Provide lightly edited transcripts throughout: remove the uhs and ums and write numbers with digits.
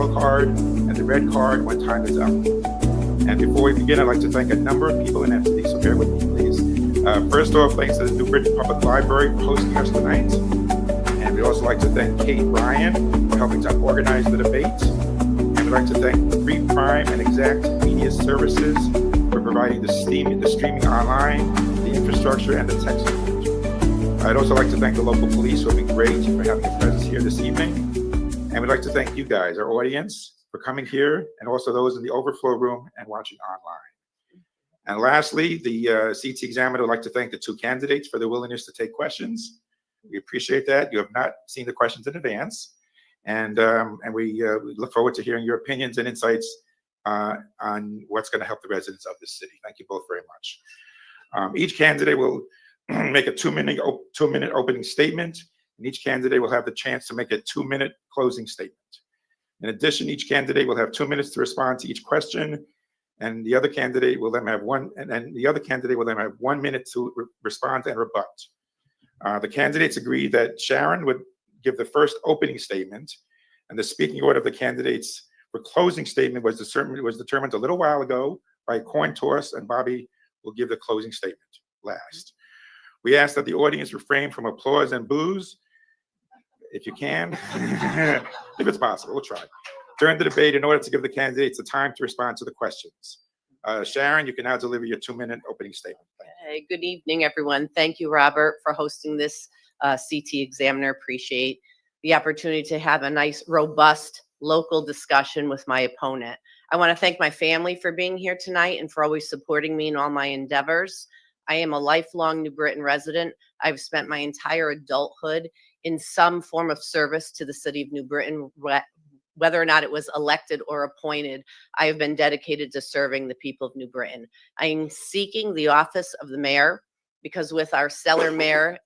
yellow card and the red card when time is up. And before we begin, I'd like to thank a number of people and entities, so bear with me, please. First off, thanks to the New Britain Public Library for hosting us tonight. And we'd also like to thank Kate Ryan for helping to organize the debate. And we'd like to thank Free Prime and Exact Media Services for providing the streaming online, the infrastructure, and the tech support. I'd also like to thank the local police who have been great for having a presence here this evening. And we'd like to thank you guys, our audience, for coming here, and also those in the overflow room and watching online. And lastly, the CT examiner would like to thank the two candidates for their willingness to take questions. We appreciate that. You have not seen the questions in advance. And we look forward to hearing your opinions and insights on what's going to help the residents of this city. Thank you both very much. Each candidate will make a two-minute opening statement, and each candidate will have the chance to make a 2-minute closing statement. In addition, each candidate will have 2 minutes to respond to each question, and the other candidate will then have 1 minute to respond and rebut. The candidates agreed that Sharon would give the first opening statement, and the speaking order of the candidates for closing statement was determined a little while ago by a coin toss, and Bobby will give the closing statement last. We ask that the audience refrain from applause and boos, if you can, if it's possible. We'll try. During the debate, in order to give the candidates the time to respond to the questions. Sharon, you can now deliver your 2-minute opening statement. Hey, good evening, everyone. Thank you, Robert, for hosting this CT examiner. Appreciate the opportunity to have a nice, robust local discussion with my opponent. I want to thank my family for being here tonight and for always supporting me in all my endeavors. I am a lifelong New Britain resident. I've spent my entire adulthood in some form of service to the city of New Britain, whether or not it was elected or appointed. I have been dedicated to serving the people of New Britain. I am seeking the office of the mayor because with our stellar mayor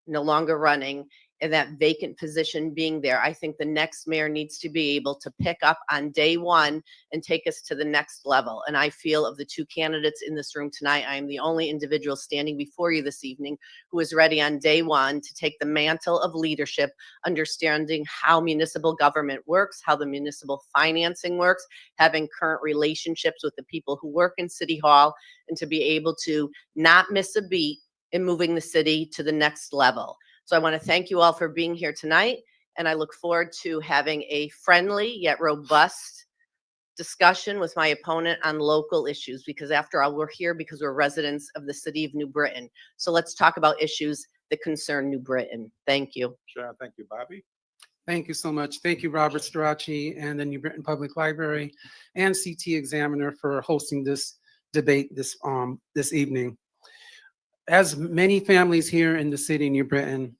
no longer running and that vacant position being there, I think the next mayor needs to be able to pick up on day one and take us to the next level. And I feel of the two candidates in this room tonight, I am the only individual standing before you this evening who is ready on day one to take the mantle of leadership, understanding how municipal government works, how the municipal financing works, having current relationships with the people who work in City Hall, and to be able to not miss a beat in moving the city to the next level. So I want to thank you all for being here tonight, and I look forward to having a friendly yet robust discussion with my opponent on local issues, because after all, we're here because we're residents of the city of New Britain. So let's talk about issues that concern New Britain. Thank you. Sure. Thank you, Bobby. Thank you so much. Thank you, Robert Strachey and the New Britain Public Library and CT Examiner for hosting this debate this evening. As many families here in the city of New Britain,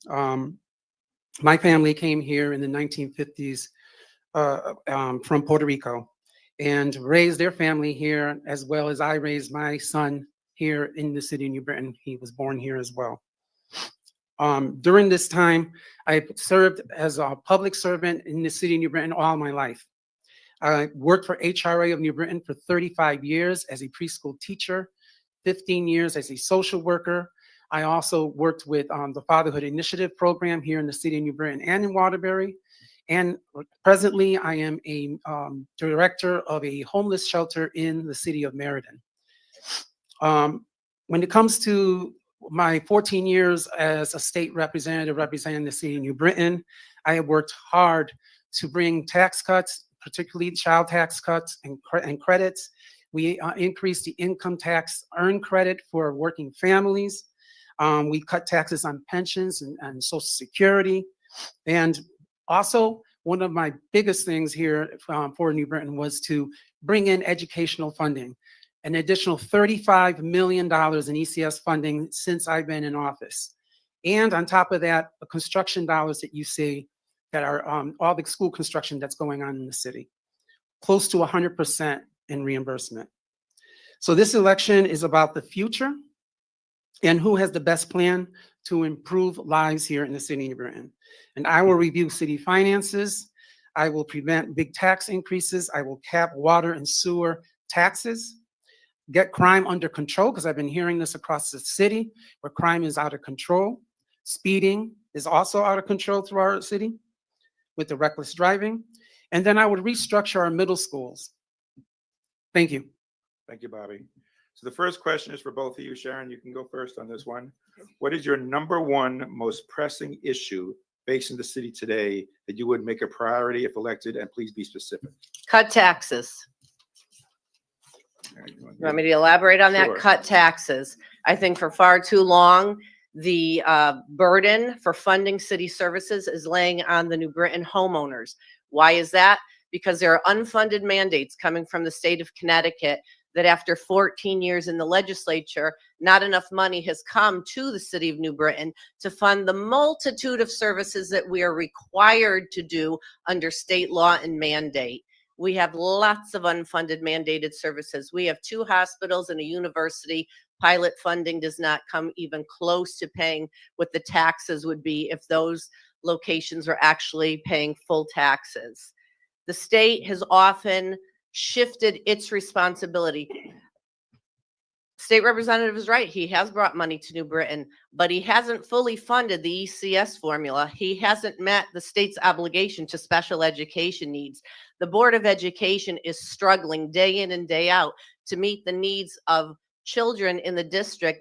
my family came here in the 1950s from Puerto Rico and raised their family here, as well as I raised my son here in the city of New Britain. He was born here as well. During this time, I served as a public servant in the city of New Britain all my life. I worked for HRA of New Britain for 35 years as a preschool teacher, 15 years as a social worker. I also worked with the Fatherhood Initiative program here in the city of New Britain and in Waterbury. And presently, I am a director of a homeless shelter in the city of Meriden. When it comes to my 14 years as a state representative representing the city of New Britain, I have worked hard to bring tax cuts, particularly child tax cuts and credits. We increased the income tax earned credit for working families. We cut taxes on pensions and Social Security. And also, one of my biggest things here for New Britain was to bring in educational funding, an additional $35 million in ECS funding since I've been in office. And on top of that, the construction dollars that you see that are all the school construction that's going on in the city, close to 100% in reimbursement. So this election is about the future and who has the best plan to improve lives here in the city of New Britain. And I will review city finances. I will prevent big tax increases. I will cap water and sewer taxes, get crime under control, because I've been hearing this across the city where crime is out of control. Speeding is also out of control through our city with the reckless driving. And then I would restructure our middle schools. Thank you. Thank you, Bobby. So the first question is for both of you. Sharon, you can go first on this one. What is your number one most pressing issue facing the city today that you would make a priority if elected? And please be specific. Cut taxes. You want me to elaborate on that? Sure. Cut taxes. I think for far too long, the burden for funding city services is laying on the New Britain homeowners. Why is that? Because there are unfunded mandates coming from the state of Connecticut that after 14 years in the legislature, not enough money has come to the city of New Britain to fund the multitude of services that we are required to do under state law and mandate. We have lots of unfunded mandated services. We have 2 hospitals and a university. Pilot funding does not come even close to paying what the taxes would be if those locations were actually paying full taxes. The state has often shifted its responsibility. State representative is right. He has brought money to New Britain, but he hasn't fully funded the ECS formula. He hasn't met the state's obligation to special education needs. The Board of Education is struggling day in and day out to meet the needs of children in the district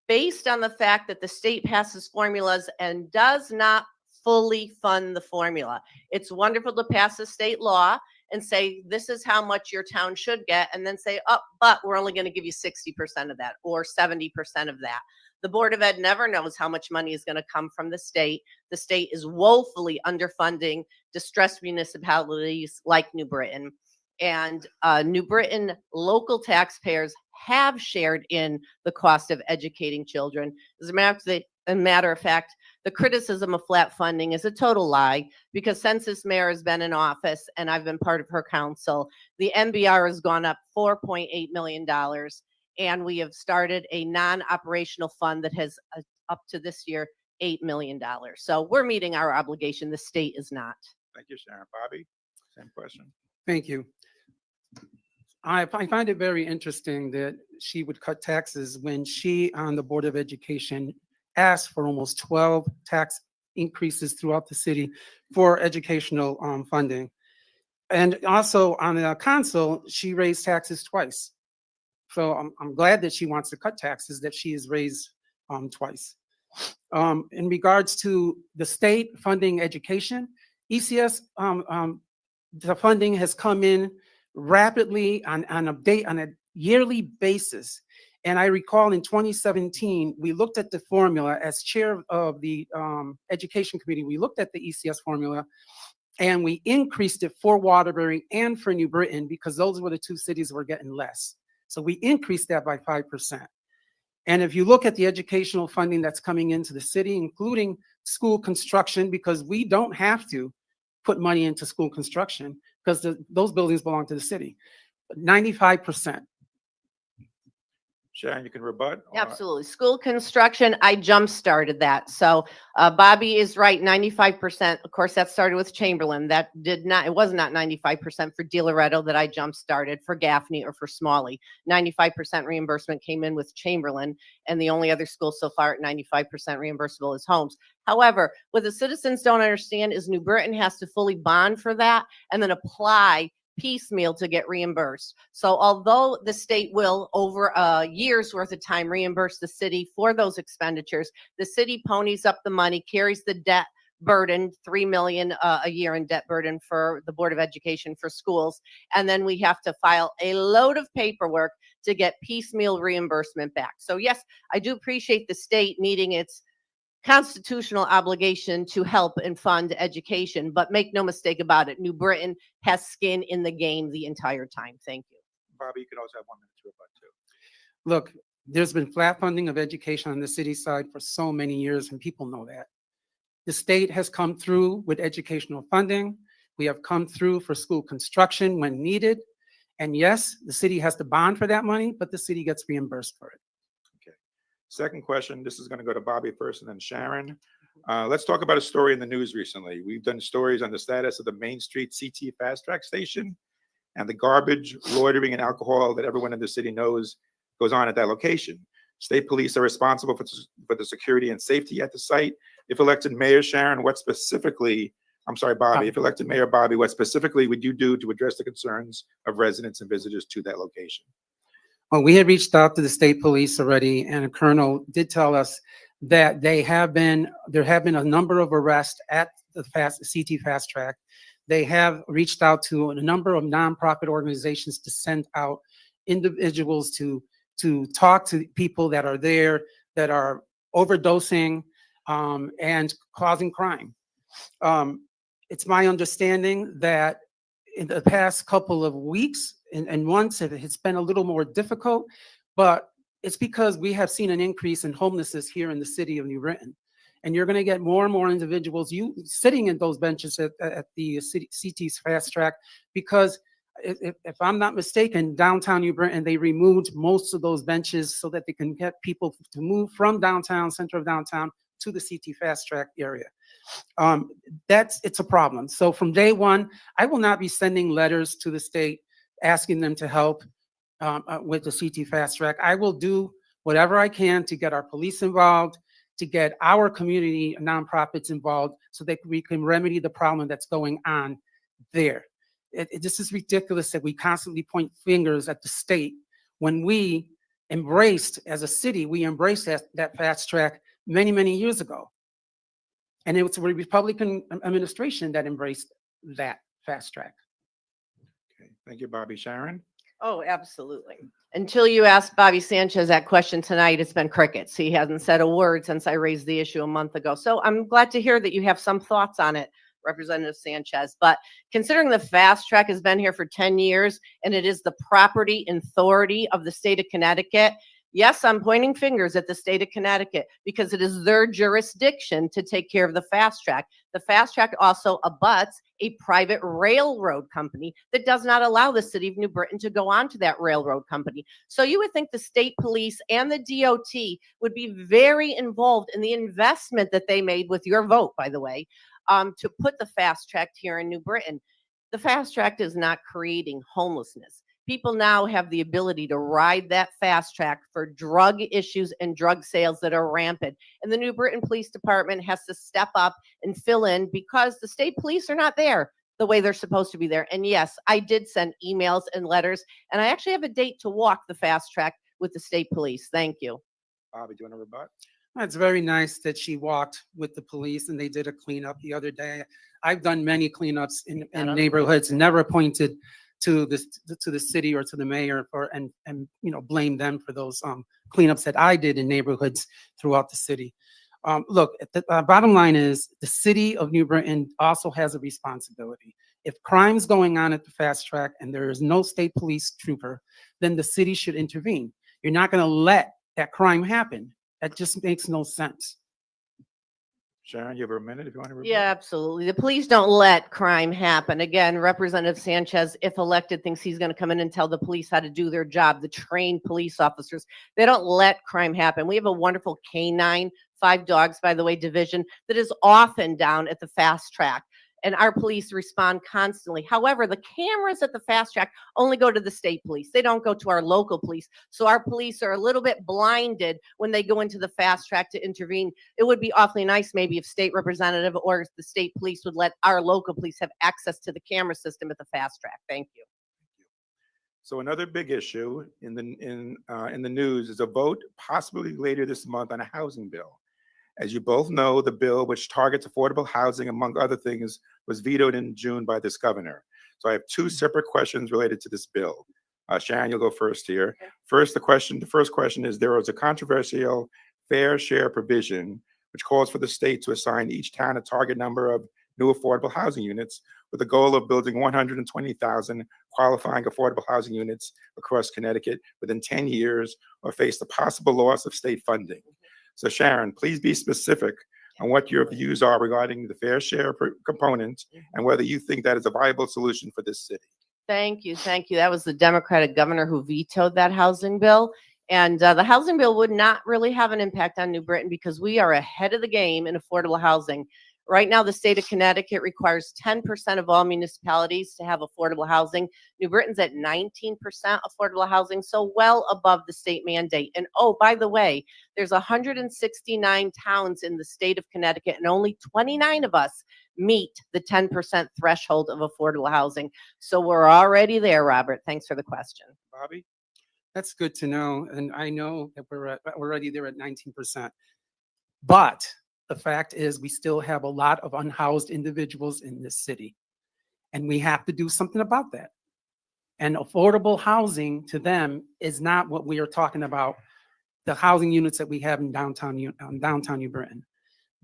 based on the fact that the state passes formulas and does not fully fund the formula. It's wonderful to pass a state law and say, this is how much your town should get, and then say, oh, but we're only going to give you 60% of that or 70% of that. The Board of Ed never knows how much money is going to come from the state. The state is woefully underfunding distressed municipalities like New Britain. And New Britain local taxpayers have shared in the cost of educating children. As a matter of fact, the criticism of flat funding is a total lie because since this mayor has been in office and I've been part of her council, the MBR has gone up $4.8 million. And we have started a non-operational fund that has up to this year, $8 million. So we're meeting our obligation. The state is not. Thank you, Sharon. Bobby, same question. Thank you. I find it very interesting that she would cut taxes when she, on the Board of Education, asked for almost 12 tax increases throughout the city for educational funding. And also on the council, she raised taxes twice. So I'm glad that she wants to cut taxes that she has raised twice. In regards to the state funding education, ECS, the funding has come in rapidly on a yearly basis. And I recall in 2017, we looked at the formula as chair of the education committee. We looked at the ECS formula and we increased it for Waterbury and for New Britain because those were the 2 cities that were getting less. So we increased that by 5%. And if you look at the educational funding that's coming into the city, including school construction, because we don't have to put money into school construction because those buildings belong to the city, 95%. Sharon, you can rebut. Absolutely. School construction, I jump-started that. So Bobby is right, 95%. Of course, that started with Chamberlain. It was not 95% for De Loretto that I jump-started for Gaffney or for Smalley. 95% reimbursement came in with Chamberlain, and the only other school so far at 95% reimbursable is Holmes. However, what the citizens don't understand is New Britain has to fully bond for that and then apply piecemeal to get reimbursed. So although the state will over a year's worth of time reimburse the city for those expenditures, the city ponies up the money, carries the debt burden, $3 million a year in debt burden for the Board of Education for schools. And then we have to file a load of paperwork to get piecemeal reimbursement back. So yes, I do appreciate the state meeting its constitutional obligation to help and fund education, but make no mistake about it, New Britain has skin in the game the entire time. Thank you. Bobby, you can also have 1 minute to rebut too. Look, there's been flat funding of education on the city side for so many years, and people know that. The state has come through with educational funding. We have come through for school construction when needed. And yes, the city has to bond for that money, but the city gets reimbursed for it. Second question, this is going to go to Bobby first and then Sharon. Let's talk about a story in the news recently. We've done stories on the status of the Main Street CT fast track station and the garbage, loitering, and alcohol that everyone in the city knows goes on at that location. State police are responsible for the security and safety at the site. If elected mayor, Sharon, what specifically I'm sorry, Bobby, if elected Mayor Bobby, what specifically would you do to address the concerns of residents and visitors to that location? Well, we had reached out to the state police already, and a colonel did tell us that there have been a number of arrests at the CT Fast Track. They have reached out to a number of nonprofit organizations to send out individuals to talk to people that are there that are overdosing and causing crime. It's my understanding that in the past couple of weeks and months, it's been a little more difficult, but it's because we have seen an increase in homelessness here in the city of New Britain. And you're going to get more and more individuals sitting in those benches at the CT's Fast Track, because if I'm not mistaken, downtown New Britain, they removed most of those benches so that they can get people to move from downtown, center of downtown, to the CT Fast Track area. It's a problem. So from day one, I will not be sending letters to the state asking them to help with the CT Fast Track. I will do whatever I can to get our police involved, to get our community nonprofits involved, so that we can remedy the problem that's going on there. This is ridiculous that we constantly point fingers at the state when we embraced, as a city, we embraced that fast track many, many years ago. And it was a Republican administration that embraced that fast track. Okay, thank you, Bobby. Sharon? Oh, absolutely. Until you asked Bobby Sanchez that question tonight, it's been crickets. He hasn't said a word since I raised the issue a month ago. So I'm glad to hear that you have some thoughts on it, Representative Sanchez. But considering the fast track has been here for 10 years and it is the property and authority of the state of Connecticut, yes, I'm pointing fingers at the state of Connecticut because it is their jurisdiction to take care of the fast track. The fast track also abuts a private railroad company that does not allow the city of New Britain to go on to that railroad company. So you would think the state police and the DOT would be very involved in the investment that they made with your vote, by the way, to put the fast track here in New Britain. The fast track is not creating homelessness. People now have the ability to ride that fast track for drug issues and drug sales that are rampant. And the New Britain Police Department has to step up and fill in because the state police are not there the way they're supposed to be there. And yes, I did send emails and letters, and I actually have a date to walk the fast track with the state police. Thank you. Bobby, do you want to rebut? It's very nice that she walked with the police and they did a cleanup the other day. I've done many cleanups in neighborhoods, never pointed to the city or to the mayor and blame them for those cleanups that I did in neighborhoods throughout the city. Look, the bottom line is the city of New Britain also has a responsibility. If crime's going on at the fast track and there is no state police trooper, then the city should intervene. You're not going to let that crime happen. That just makes no sense. Sharon, you have a minute if you want to rebut? Yeah, absolutely. The police don't let crime happen. Again, Representative Sanchez, if elected, thinks he's going to come in and tell the police how to do their job, the trained police officers. They don't let crime happen. We have a wonderful canine, 5 dogs, by the way, division that is often down at the fast track. And our police respond constantly. However, the cameras at the fast track only go to the state police. They don't go to our local police. So our police are a little bit blinded when they go into the fast track to intervene. It would be awfully nice maybe if state representative or the state police would let our local police have access to the camera system at the fast track. Thank you. So another big issue in the news is a vote possibly later this month on a housing bill. As you both know, the bill, which targets affordable housing, among other things, was vetoed in June by this governor. So I have 2 separate questions related to this bill. Sharon, you'll go first here. Okay. The first question is, there was a controversial fair share provision, which calls for the state to assign each town a target number of new affordable housing units with the goal of building 120,000 qualifying affordable housing units across Connecticut within 10 years or face the possible loss of state funding. So Sharon, please be specific on what your views are regarding the fair share component and whether you think that is a viable solution for this city. Thank you. Thank you. That was the Democratic governor who vetoed that housing bill. And the housing bill would not really have an impact on New Britain because we are ahead of the game in affordable housing. Right now, the state of Connecticut requires 10% of all municipalities to have affordable housing. New Britain's at 19% affordable housing, so well above the state mandate. And oh, by the way, there's 169 towns in the state of Connecticut, and only 29 of us meet the 10% threshold of affordable housing. So we're already there, Robert. Thanks for the question. Bobby? That's good to know, and I know that we're already there at 19%. But the fact is, we still have a lot of unhoused individuals in this city, and we have to do something about that. And affordable housing to them is not what we are talking about, the housing units that we have in downtown New Britain.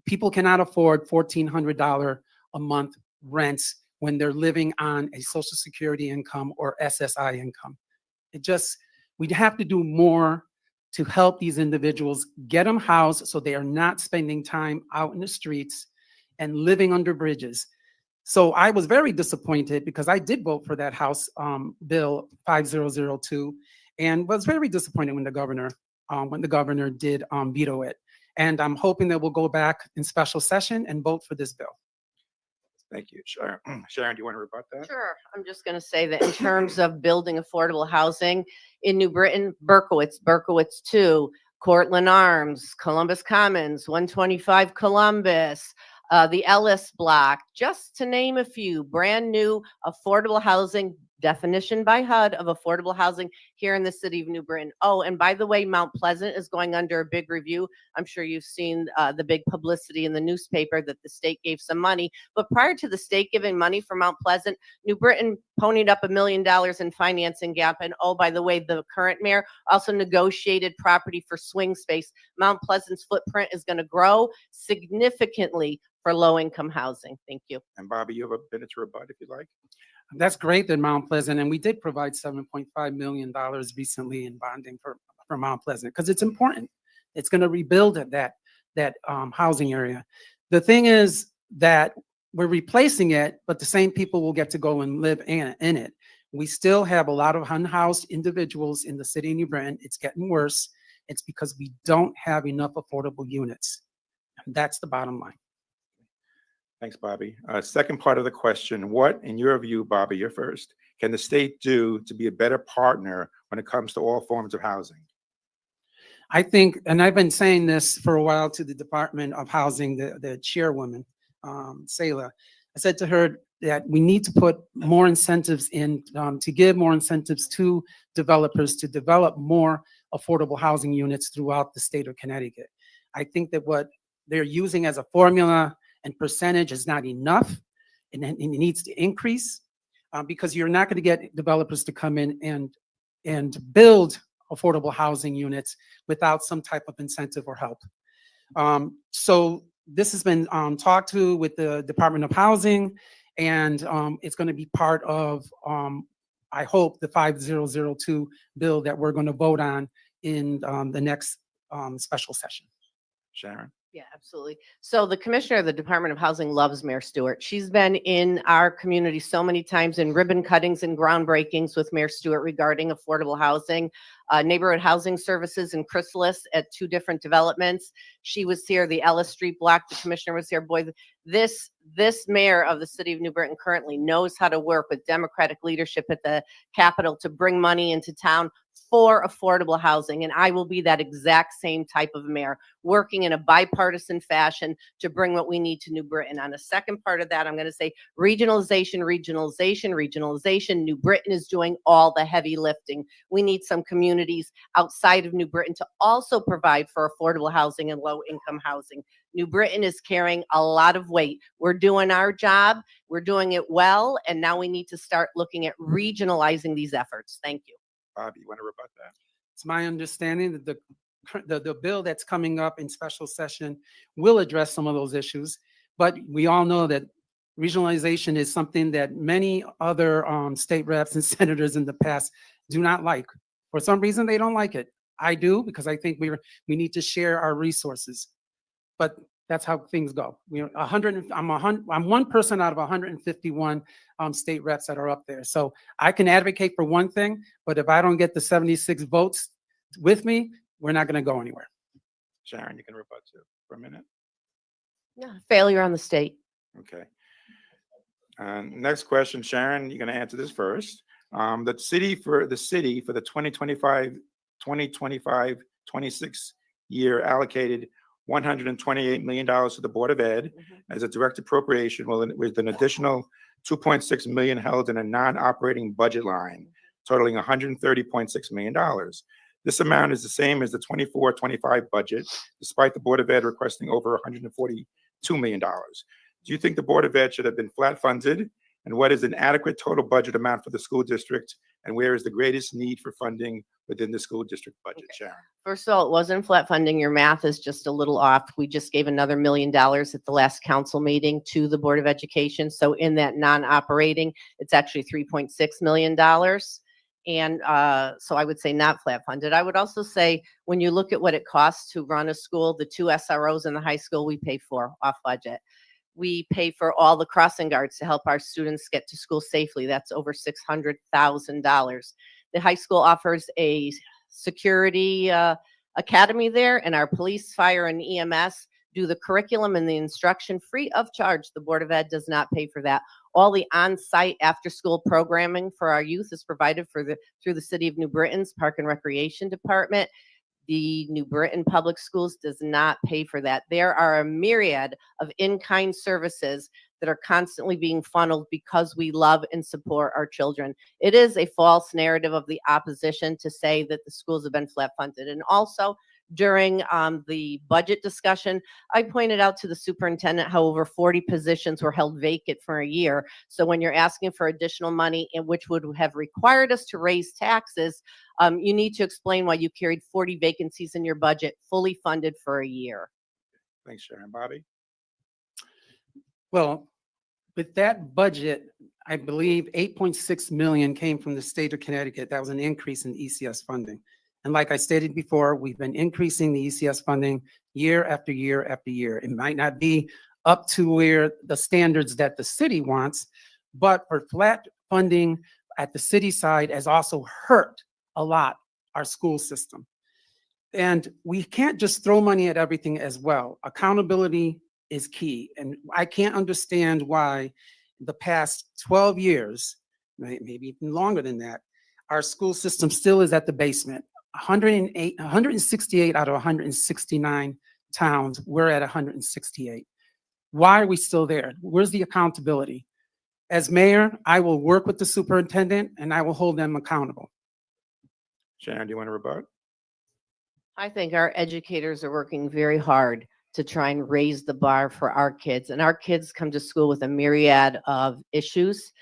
People cannot afford $1,400 a month rents when they're living on a Social Security income or SSI income. We'd have to do more to help these individuals, get them housed so they are not spending time out in the streets and living under bridges. So I was very disappointed because I did vote for that House Bill 5002 and was very disappointed when the governor did veto it. And I'm hoping that we'll go back in special session and vote for this bill. Thank you. Sharon, Sharon, do you want to rebut that? Sure. I'm just going to say that in terms of building affordable housing in New Britain, Berkowitz 2, Cortland Arms, Columbus Commons, 125 Columbus, the Ellis Block, just to name a few, brand new affordable housing, definition by HUD of affordable housing here in the city of New Britain. Oh, and by the way, Mount Pleasant is going under a big review. I'm sure you've seen the big publicity in the newspaper that the state gave some money. But prior to the state giving money for Mount Pleasant, New Britain ponied up $1 million in financing gap. And oh, by the way, the current mayor also negotiated property for swing space. Mount Pleasant's footprint is going to grow significantly for low-income housing. Thank you. And Bobby, you have a minute to rebut if you'd like. That's great that Mount Pleasant, and we did provide $7.5 million recently in bonding for Mount Pleasant because it's important. It's going to rebuild that housing area. The thing is that we're replacing it, but the same people will get to go and live in it. We still have a lot of unhoused individuals in the city of New Britain. It's getting worse. It's because we don't have enough affordable units. And that's the bottom line. Thanks, Bobby. Second part of the question, what, in your view, Bobby, you're first, can the state do to be a better partner when it comes to all forms of housing? I think, and I've been saying this for a while to the Department of Housing, the chairwoman, Sayla. I said to her that we need to put more incentives in, to give more incentives to developers to develop more affordable housing units throughout the state of Connecticut. I think that what they're using as a formula and percentage is not enough, and it needs to increase because you're not going to get developers to come in and build affordable housing units without some type of incentive or help. So this has been talked to with the Department of Housing, and it's going to be part of, I hope, the 5002 bill that we're going to vote on in the next special session. Sharon? Yeah, absolutely. So the commissioner of the Department of Housing loves Mayor Stewart. She's been in our community so many times in ribbon cuttings and groundbreakings with Mayor Stewart regarding affordable housing, neighborhood housing services in Chrysalis at 2 different developments. She was here, the Ellis Street block, the commissioner was here. Boy, this mayor of the city of New Britain currently knows how to work with Democratic leadership at the Capitol to bring money into town for affordable housing. And I will be that exact same type of mayor, working in a bipartisan fashion to bring what we need to New Britain. On the second part of that, I'm going to say regionalization, regionalization, regionalization. New Britain is doing all the heavy lifting. We need some communities outside of New Britain to also provide for affordable housing and low-income housing. New Britain is carrying a lot of weight. We're doing our job. We're doing it well. And now we need to start looking at regionalizing these efforts. Thank you. Bobby, you want to rebut that? It's my understanding that the bill that's coming up in special session will address some of those issues, but we all know that regionalization is something that many other state reps and senators in the past do not like. For some reason, they don't like it. I do, because I think we need to share our resources, but that's how things go. I'm one person out of 151 state reps that are up there. So I can advocate for one thing, but if I don't get the 76 votes with me, we're not going to go anywhere. Sharon, you can rebut too for a minute. Yeah, failure on the state. Okay. Next question, Sharon, you're going to answer this first. The city for the 2025-26 year allocated $128 million to the Board of Ed as a direct appropriation, with an additional $2.6 million held in a non-operating budget line, totaling $130.6 million. This amount is the same as the 24-25 budget, despite the Board of Ed requesting over $142 million. Do you think the Board of Ed should have been flat funded? And what is an adequate total budget amount for the school district? And where is the greatest need for funding within the school district budget, Sharon? First of all, it wasn't flat funding. Your math is just a little off. We just gave another $1 million at the last council meeting to the Board of Education. So in that non-operating, it's actually $3.6 million. And so I would say not flat funded. I would also say, when you look at what it costs to run a school, the 2 SROs in the high school we pay for off budget. We pay for all the crossing guards to help our students get to school safely. That's over $600,000. The high school offers a security academy there, and our police, fire, and EMS do the curriculum and the instruction free of charge. The Board of Ed does not pay for that. All the on-site after-school programming for our youth is provided through the City of New Britain's Park and Recreation Department. The New Britain Public Schools does not pay for that. There are a myriad of in-kind services that are constantly being funneled because we love and support our children. It is a false narrative of the opposition to say that the schools have been flat funded. And also, during the budget discussion, I pointed out to the superintendent how over 40 positions were held vacant for a year. So when you're asking for additional money, and which would have required us to raise taxes, you need to explain why you carried 40 vacancies in your budget, fully funded for a year. Thanks, Sharon. Bobby? Well, with that budget, I believe 8.6 million came from the state of Connecticut. That was an increase in ECS funding. And like I stated before, we've been increasing the ECS funding year after year after year. It might not be up to where the standards that the city wants, but for flat funding at the city side has also hurt a lot our school system. And we can't just throw money at everything as well. Accountability is key. And I can't understand why the past 12 years, maybe even longer than that, our school system still is at the basement. 168 out of 169 towns, we're at 168. Why are we still there? Where's the accountability? As mayor, I will work with the superintendent and I will hold them accountable. Sharon, do you want to rebut? I think our educators are working very hard to try and raise the bar for our kids. And our kids come to school with a myriad of issues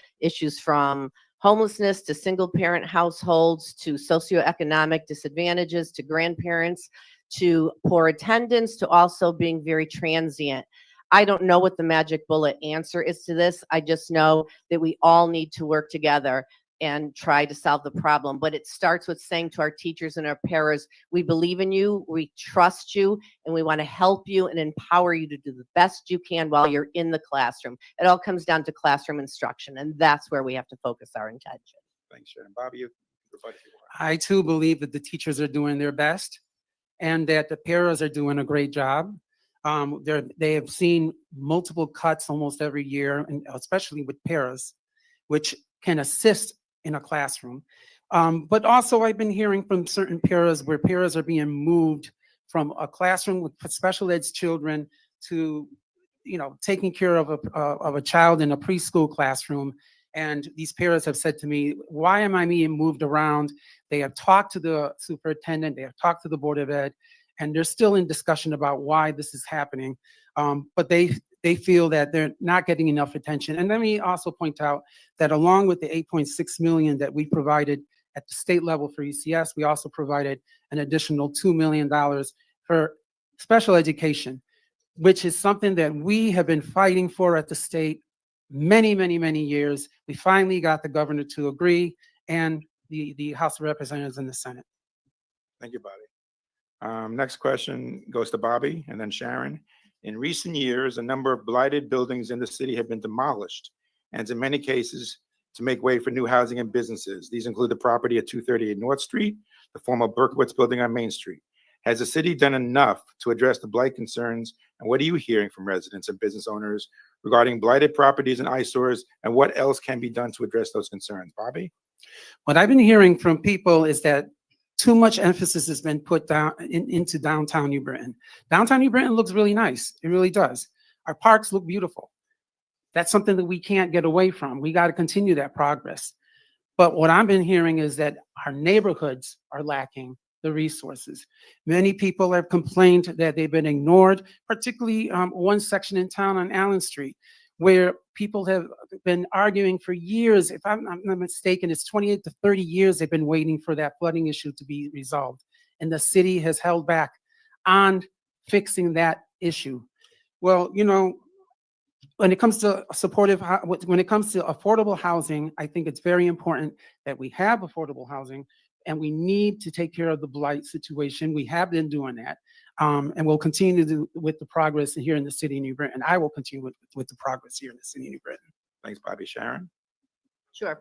from homelessness to single parent households, to socioeconomic disadvantages, to grandparents, to poor attendance, to also being very transient. I don't know what the magic bullet answer is to this. I just know that we all need to work together and try to solve the problem. But it starts with saying to our teachers and our paras, we believe in you, we trust you, and we want to help you and empower you to do the best you can while you're in the classroom. It all comes down to classroom instruction, and that's where we have to focus our attention. Thanks, Sharon. Bobby, you rebut if you want. I too believe that the teachers are doing their best and that the paras are doing a great job. They have seen multiple cuts almost every year, and especially with paras, which can assist in a classroom. But also I've been hearing from certain paras where paras are being moved from a classroom with special ed children to, taking care of a child in a preschool classroom. And these paras have said to me, why am I being moved around? They have talked to the superintendent, they have talked to the Board of Ed, and they're still in discussion about why this is happening. But they feel that they're not getting enough attention. And let me also point out that along with the 8.6 million that we provided at the state level for ECS, we also provided an additional $2 million for special education, which is something that we have been fighting for at the state many, many, many years. We finally got the governor to agree, and the House of Representatives and the Senate. Thank you, Bobby. Next question goes to Bobby and then Sharon. In recent years, a number of blighted buildings in the city have been demolished, and in many cases, to make way for new housing and businesses. These include the property at 238 North Street, the former Berkowitz building on Main Street. Has the city done enough to address the blight concerns And what are you hearing from residents and business owners regarding blighted properties and eyesores, and what else can be done to address those concerns? Bobby? What I've been hearing from people is that too much emphasis has been put down into downtown New Britain. Downtown New Britain looks really nice. It really does. Our parks look beautiful. That's something that we can't get away from. We got to continue that progress. But what I've been hearing is that our neighborhoods are lacking the resources. Many people have complained that they've been ignored, particularly one section in town on Allen Street, where people have been arguing for years. If I'm not mistaken, it's 28 to 30 years they've been waiting for that flooding issue to be resolved. And the city has held back on fixing that issue. Well, you know, when it comes to affordable housing, I think it's very important that we have affordable housing, and we need to take care of the blight situation. We have been doing that, and we'll continue to do with the progress here in the city of New Britain. I will continue with the progress here in the city of New Britain. Thanks, Bobby. Sharon? Sure.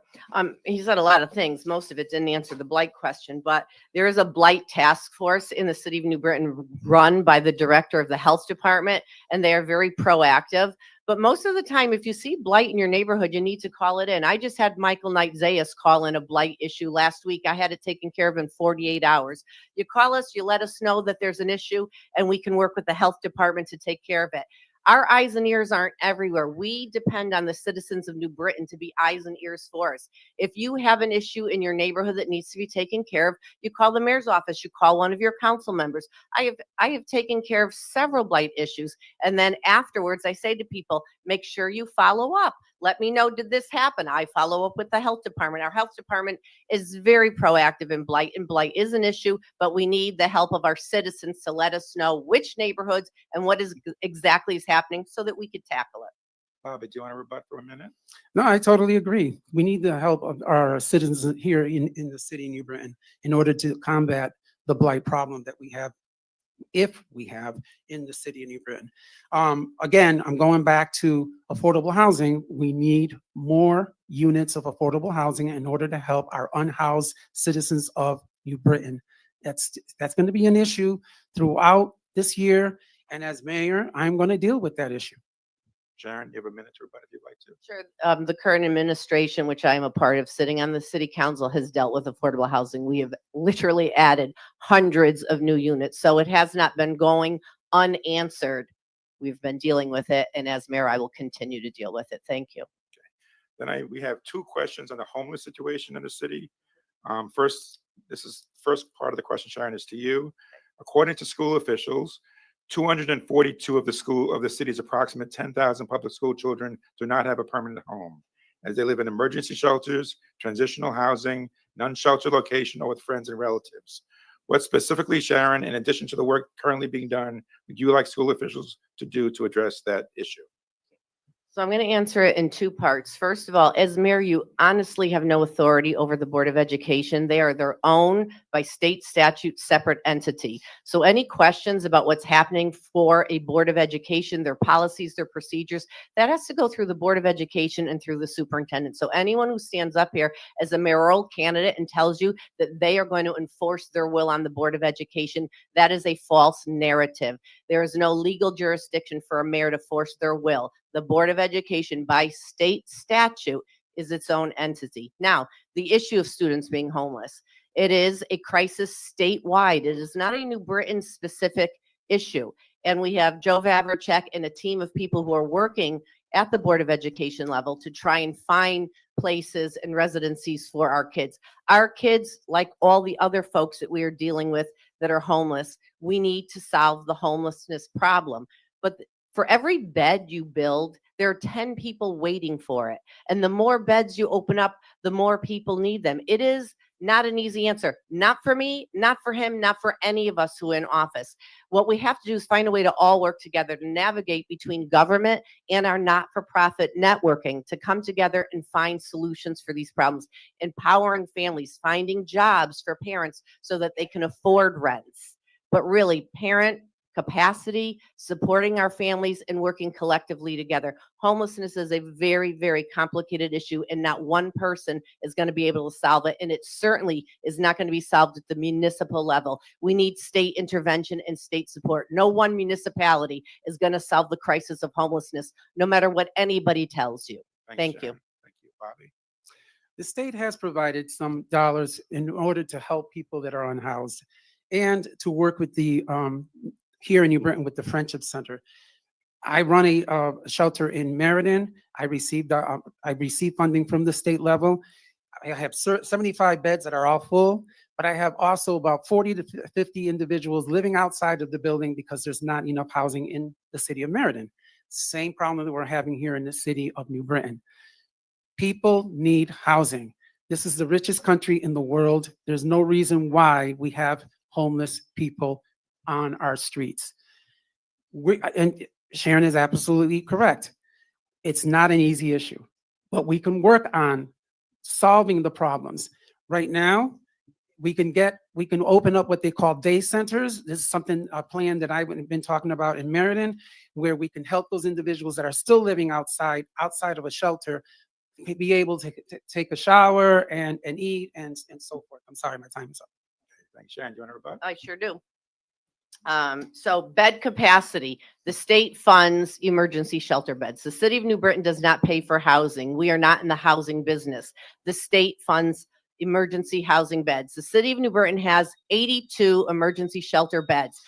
He said a lot of things. Most of it didn't answer the blight question, but there is a blight task force in the city of New Britain run by the director of the health department, and they are very proactive. But most of the time, if you see blight in your neighborhood, you need to call it in. I just had Michael Knight-Zayas call in a blight issue last week. I had it taken care of in 48 hours. You call us, you let us know that there's an issue, and we can work with the health department to take care of it. Our eyes and ears aren't everywhere. We depend on the citizens of New Britain to be eyes and ears for us. If you have an issue in your neighborhood that needs to be taken care of, you call the mayor's office, you call one of your council members. I have taken care of several blight issues. And then afterwards, I say to people, make sure you follow up. Let me know, did this happen? I follow up with the health department. Our health department is very proactive in blight, and blight is an issue, but we need the help of our citizens to let us know which neighborhoods and what is exactly is happening so that we could tackle it. Bobby, do you want to rebut for a minute? No, I totally agree. We need the help of our citizens here in the city of New Britain in order to combat the blight problem that we have, if we have, in the city of New Britain. Again, I'm going back to affordable housing. We need more units of affordable housing in order to help our unhoused citizens of New Britain. That's going to be an issue throughout this year. And as mayor, I'm going to deal with that issue. Sharon, you have a minute to rebut if you'd like to. Sure. The current administration, which I am a part of, sitting on the city council, has dealt with affordable housing. We have literally added hundreds of new units. So it has not been going unanswered. We've been dealing with it. And as mayor, I will continue to deal with it. Thank you. Okay. Then we have two questions on the homeless situation in the city. First part of the question, Sharon, is to you. According to school officials, 242 of the city's approximate 10,000 public school children do not have a permanent home, as they live in emergency shelters, transitional housing, non-shelter location, or with friends and relatives. What specifically, Sharon, in addition to the work currently being done, would you like school officials to do to address that issue? So I'm going to answer it in two parts. First of all, as mayor, you honestly have no authority over the Board of Education. They are their own, by state statute, separate entity. So any questions about what's happening for a Board of Education, their policies, their procedures, that has to go through the Board of Education and through the superintendent. So anyone who stands up here as a mayoral candidate and tells you that they are going to enforce their will on the Board of Education, that is a false narrative. There is no legal jurisdiction for a mayor to force their will. The Board of Education, by state statute, is its own entity. Now, the issue of students being homeless, it is a crisis statewide. It is not a New Britain specific issue. And we have Joe Vavracek and a team of people who are working at the Board of Education level to try and find places and residencies for our kids. Our kids, like all the other folks that we are dealing with that are homeless, we need to solve the homelessness problem. But for every bed you build, there are 10 people waiting for it. And the more beds you open up, the more people need them. It is not an easy answer. Not for me, not for him, not for any of us who are in office. What we have to do is find a way to all work together to navigate between government and our not-for-profit networking to come together and find solutions for these problems, empowering families, finding jobs for parents so that they can afford rents. But really, parent capacity, supporting our families, and working collectively together. Homelessness is a very, very complicated issue, and not one person is going to be able to solve it. And it certainly is not going to be solved at the municipal level. We need state intervention and state support. No one municipality is going to solve the crisis of homelessness, no matter what anybody tells you. Thank you. Sharon. Thank you, Bobby. The state has provided some dollars in order to help people that are unhoused and to work with the, here in New Britain with the Friendship Center. I run a shelter in Meriden. I received funding from the state level. I have 75 beds that are all full, but I have also about 40 to 50 individuals living outside of the building because there's not enough housing in the city of Meriden. Same problem that we're having here in the city of New Britain. People need housing. This is the richest country in the world. There's no reason why we have homeless people on our streets. And Sharon is absolutely correct. It's not an easy issue, but we can work on solving the problems. Right now, we can open up what they call day centers. This is a plan that I've been talking about in Meriden, where we can help those individuals that are still living outside of a shelter be able to take a shower and eat and so forth. I'm sorry, my time is up. Thanks, Sharon. Do you want to rebut? I sure do. So bed capacity, the state funds emergency shelter beds. The city of New Britain does not pay for housing. We are not in the housing business. The state funds emergency housing beds. The city of New Britain has 82 emergency shelter beds.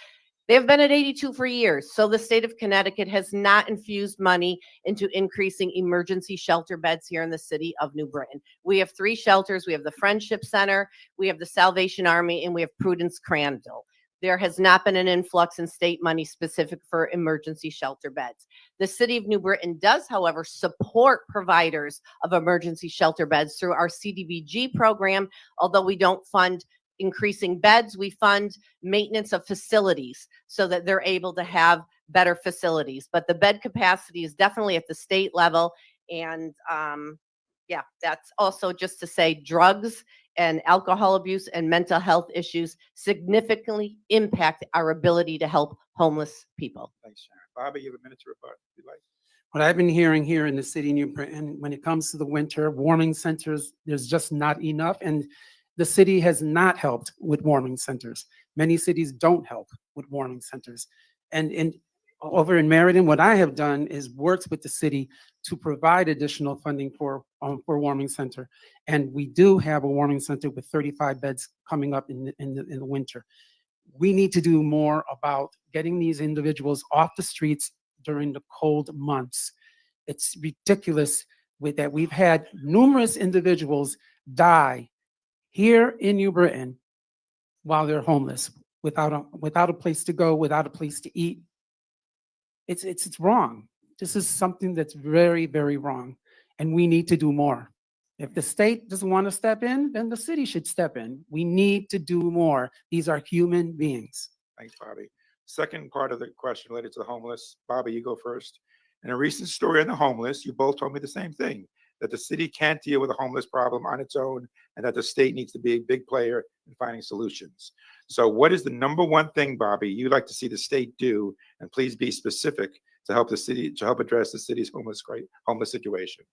They have been at 82 for years. So the state of Connecticut has not infused money into increasing emergency shelter beds here in the city of New Britain. We have 3 shelters. We have the Friendship Center, we have the Salvation Army, and we have Prudence Crandall. There has not been an influx in state money specific for emergency shelter beds. The city of New Britain does, however, support providers of emergency shelter beds through our CDBG program. Although we don't fund increasing beds, we fund maintenance of facilities so that they're able to have better facilities. But the bed capacity is definitely at the state level. And yeah, that's also just to say drugs and alcohol abuse and mental health issues significantly impact our ability to help homeless people. Thanks, Sharon. Bobby, you have a minute to rebut if you'd like. What I've been hearing here in the city of New Britain, when it comes to the winter warming centers, there's just not enough. And the city has not helped with warming centers. Many cities don't help with warming centers. And over in Meriden, what I have done is worked with the city to provide additional funding for warming center. And we do have a warming center with 35 beds coming up in the winter. We need to do more about getting these individuals off the streets during the cold months. It's ridiculous that we've had numerous individuals die here in New Britain while they're homeless, without a place to go, without a place to eat. It's wrong. This is something that's very, very wrong, and we need to do more. If the state doesn't want to step in, then the city should step in. We need to do more. These are human beings. Thanks, Bobby. Second part of the question related to the homeless. Bobby, you go first. In a recent story on the homeless, you both told me the same thing, that the city can't deal with the homeless problem on its own and that the state needs to be a big player in finding solutions. So what is the number one thing, Bobby, you'd like to see the state do, and please be specific, to help the city, to help address the city's homeless situation?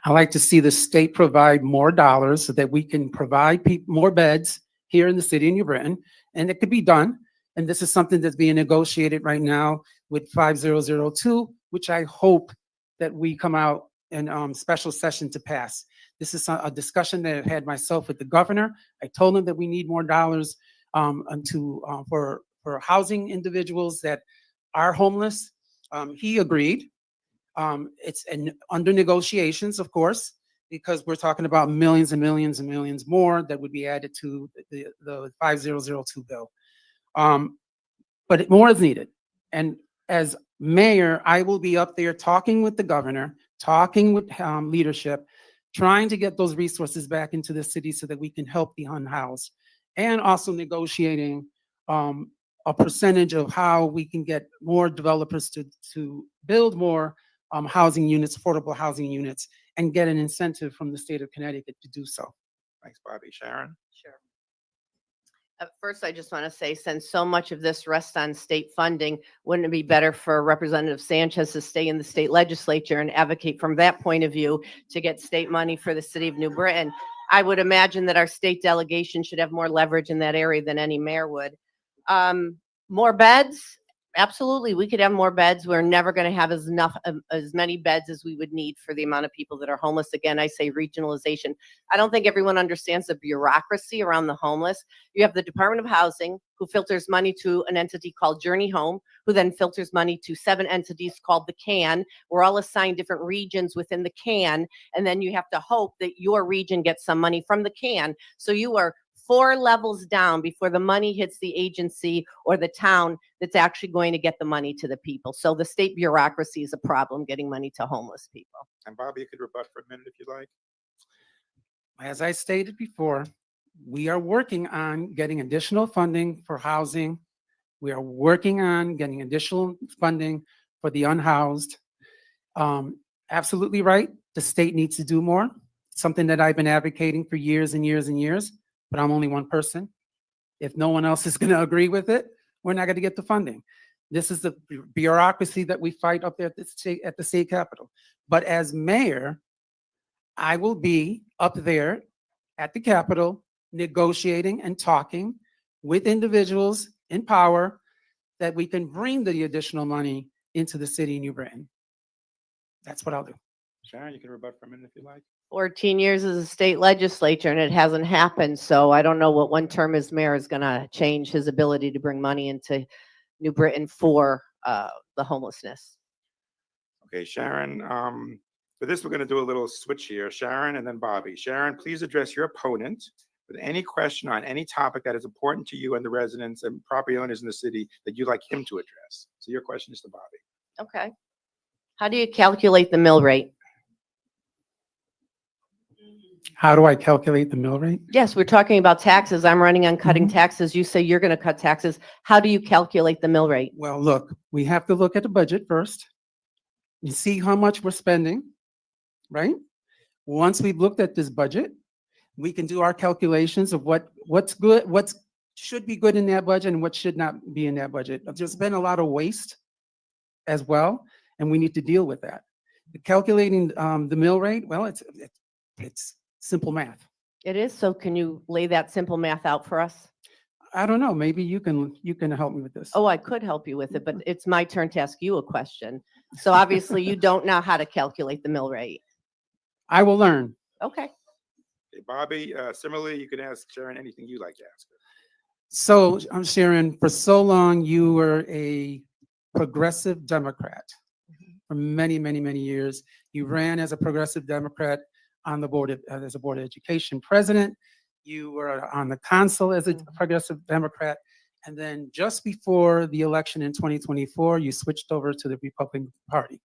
I like to see the state provide more dollars so that we can provide more beds here in the city of New Britain, and it could be done. And this is something that's being negotiated right now with 5002, which I hope that we come out in special session to pass. This is a discussion that I've had myself with the governor. I told him that we need more dollars for housing individuals that are homeless. He agreed. It's under negotiations, of course, because we're talking about millions and millions and millions more that would be added to the 5002 bill. But more is needed. And as mayor, I will be up there talking with the governor, talking with leadership, trying to get those resources back into the city so that we can help the unhoused, and also negotiating a percentage of how we can get more developers to build more housing units, affordable housing units, and get an incentive from the state of Connecticut to do so. Thanks, Bobby. Sharon? Sure. First, I just want to say, since so much of this rests on state funding, wouldn't it be better for Representative Sanchez to stay in the state legislature and advocate from that point of view to get state money for the city of New Britain? I would imagine that our state delegation should have more leverage in that area than any mayor would. More beds? Absolutely, we could have more beds. We're never going to have as many beds as we would need for the amount of people that are homeless. Again, I say regionalization. I don't think everyone understands the bureaucracy around the homeless. You have the Department of Housing, who filters money to an entity called Journey Home, who then filters money to 7 entities called the CAN. We're all assigned different regions within the CAN, and then you have to hope that your region gets some money from the CAN. So you are 4 levels down before the money hits the agency or the town that's actually going to get the money to the people. So the state bureaucracy is a problem getting money to homeless people. And Bobby, you could rebut for a minute if you like. As I stated before, we are working on getting additional funding for housing. We are working on getting additional funding for the unhoused. Absolutely right. The state needs to do more. Something that I've been advocating for years and years and years, but I'm only one person. If no one else is going to agree with it, we're not going to get the funding. This is the bureaucracy that we fight up there at the state capitol. But as mayor, I will be up there at the capitol negotiating and talking with individuals in power that we can bring the additional money into the city of New Britain. That's what I'll do. Sharon, you can rebut for a minute if you like. 14 years as a state legislature, and it hasn't happened. So I don't know what one term as mayor is going to change his ability to bring money into New Britain for the homelessness. Okay, Sharon, for this, we're going to do a little switch here. Sharon and then Bobby. Sharon, please address your opponent with any question on any topic that is important to you and the residents and property owners in the city that you'd like him to address. So your question is to Bobby. Okay. How do you calculate the mill rate? How do I calculate the mill rate? Yes, we're talking about taxes. I'm running on cutting taxes. You say you're going to cut taxes. How do you calculate the mill rate? Well, look, we have to look at the budget first. You see how much we're spending, right? Once we've looked at this budget, we can do our calculations of what's good, what should be good in that budget and what should not be in that budget. There's been a lot of waste as well, and we need to deal with that. Calculating the mill rate, well, it's simple math. It is. So can you lay that simple math out for us? I don't know. Maybe you can help me with this. Oh, I could help you with it, but it's my turn to ask you a question. So obviously you don't know how to calculate the mill rate. I will learn. Okay. Okay, Bobby, similarly, you can ask Sharon anything you'd like to ask her. So, Sharon, for so long, you were a progressive Democrat for many, many, many years. You ran as a progressive Democrat on the board as a board of education president. You were on the council as a progressive Democrat. And then just before the election in 2024, you switched over to the Republican Party.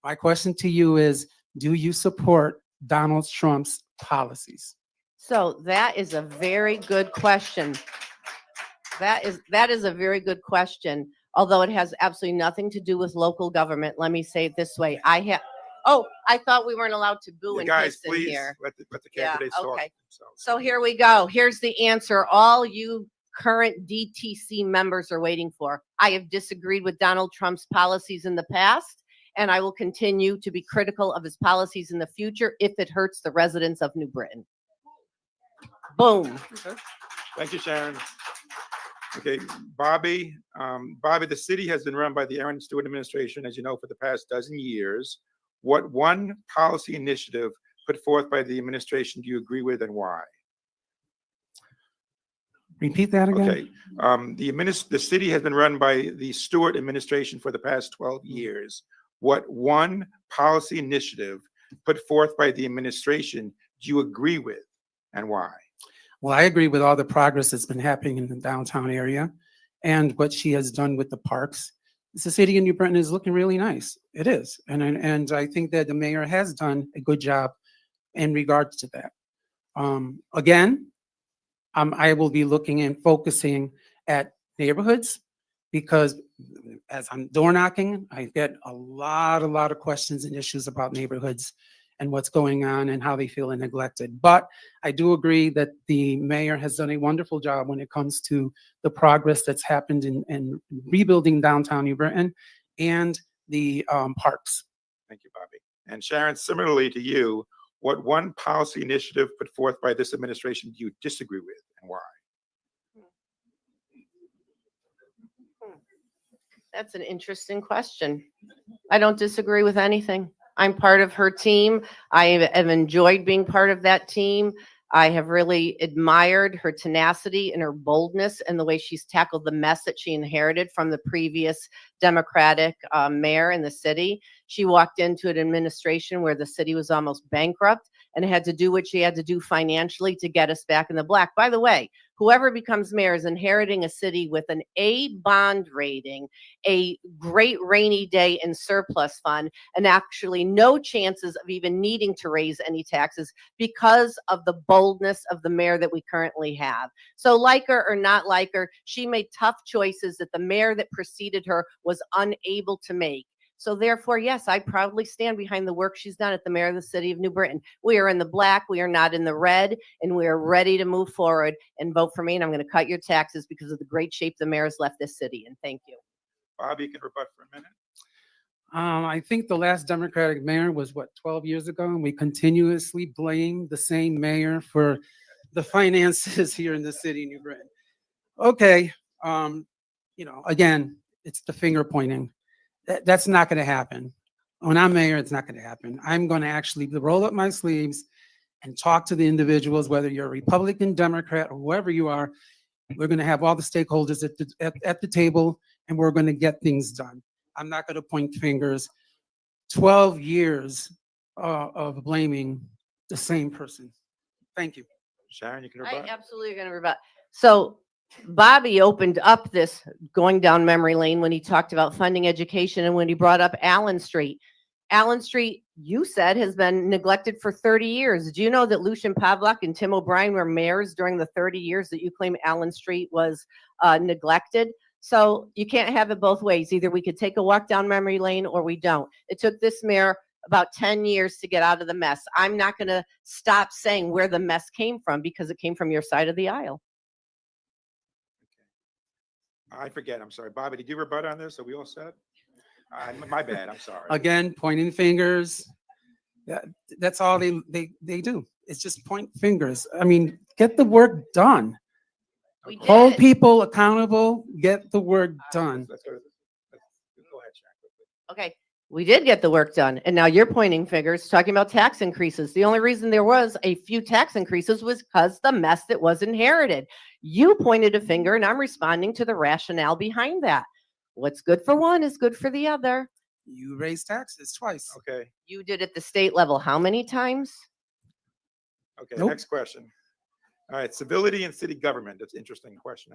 My question to you is, do you support Donald Trump's policies? So that is a very good question. That is a very good question. Although it has absolutely nothing to do with local government. Let me say it this way. I thought we weren't allowed to boo and Guys, hiss in please here. let the candidates talk. Okay. themselves. So here we go. Here's the answer all you current DTC members are waiting for. I have disagreed with Donald Trump's policies in the past, and I will continue to be critical of his policies in the future if it hurts the residents of New Britain. Boom. Okay. Thank you, Sharon. Okay, Bobby. Bobby, the city has been run by the Aaron Stewart administration, as you know, for the past dozen years. What one policy initiative put forth by the administration do you agree with and why? Repeat that again. Okay. The city has been run by the Stewart administration for the past 12 years. What one policy initiative put forth by the administration do you agree with and why? Well, I agree with all the progress that's been happening in the downtown area and what she has done with the parks. The city of New Britain is looking really nice. It is. And I think that the mayor has done a good job in regards to that. Again, I will be looking and focusing at neighborhoods because as I'm door knocking, I get a lot of questions and issues about neighborhoods. and what's going on and how they feel neglected. But I do agree that the mayor has done a wonderful job when it comes to the progress that's happened in rebuilding downtown New Britain and the parks. Thank you, Bobby. And Sharon, similarly to you, what one policy initiative put forth by this administration do you disagree with and why? That's an interesting question. I don't disagree with anything. I'm part of her team. I have enjoyed being part of that team. I have really admired her tenacity and her boldness and the way she's tackled the mess that she inherited from the previous Democratic mayor in the city. She walked into an administration where the city was almost bankrupt and had to do what she had to do financially to get us back in the black. By the way, whoever becomes mayor is inheriting a city with an A bond rating, a great rainy day and surplus fund, and actually no chances of even needing to raise any taxes because of the boldness of the mayor that we currently have. So like her or not like her, she made tough choices that the mayor that preceded her was unable to make. So therefore, yes, I proudly stand behind the work she's done at the mayor of the city of New Britain. We are in the black, we are not in the red, and we are ready to move forward and vote for me. And I'm going to cut your taxes because of the great shape the mayor has left this city in. Thank you. Bobby, you can rebut for a minute. I think the last Democratic mayor was 12 years ago, and we continuously blame the same mayor for the finances here in the city of New Britain. Okay, again, it's the finger pointing. That's not going to happen. When I'm mayor, it's not going to happen. I'm going to actually roll up my sleeves and talk to the individuals, whether you're a Republican, Democrat, or whoever you are. We're going to have all the stakeholders at the table, and we're going to get things done. I'm not going to point fingers. 12 years of blaming the same person. Thank you. Sharon, you can I rebut. absolutely going to rebut. So Bobby opened up this going down memory lane when he talked about funding education and when he brought up Allen Street. Allen Street, you said, has been neglected for 30 years. Do you know that Lucian Pavlak and Tim O'Brien were mayors during the 30 years that you claim Allen Street was neglected? So you can't have it both ways. Either we could take a walk down memory lane or we don't. It took this mayor about 10 years to get out of the mess. I'm not going to stop saying where the mess came from because it came from your side of the aisle. I forget. I'm sorry. Bobby, did you rebut on this? Are we all set? My bad. I'm sorry. Again, pointing fingers. That's all they do. It's just point fingers. I mean, get the work done. Hold people accountable. Get the work done. Let's go ahead, Sharon. Okay, we did get the work done. And now you're pointing fingers, talking about tax increases. The only reason there was a few tax increases was because the mess that was inherited. You pointed a finger and I'm responding to the rationale behind that. What's good for one is good for the other. You raised taxes twice. Okay. You did at the state level how many times? Okay. Nope. Next question. All right. Civility in city government. That's an interesting question.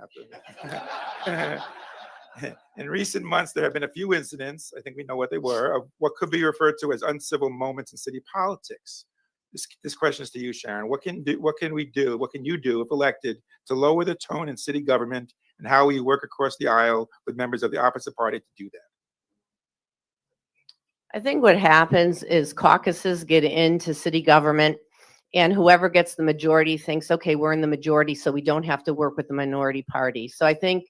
In recent months, there have been a few incidents, I think we know what they were, of what could be referred to as uncivil moments in city politics. This question is to you, Sharon. What can we do? What can you do, if elected, to lower the tone in city government, and how will you work across the aisle with members of the opposite party to do that? I think what happens is caucuses get into city government and whoever gets the majority thinks, okay, we're in the majority, so we don't have to work with the minority party. So I think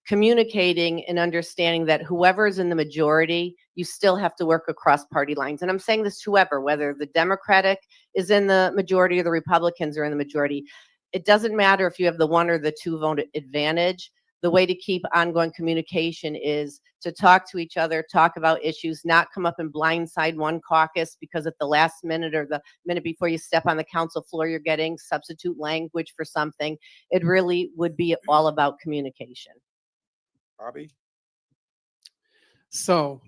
communicating and understanding that whoever is in the majority, you still have to work across party lines. And I'm saying this to whoever, whether the Democratic is in the majority or the Republicans are in the majority. It doesn't matter if you have the one or the two vote advantage. The way to keep ongoing communication is to talk to each other, talk about issues, not come up and blindside one caucus because at the last minute or the minute before you step on the council floor, you're getting substitute language for something. It really would be all about communication. Bobby? So,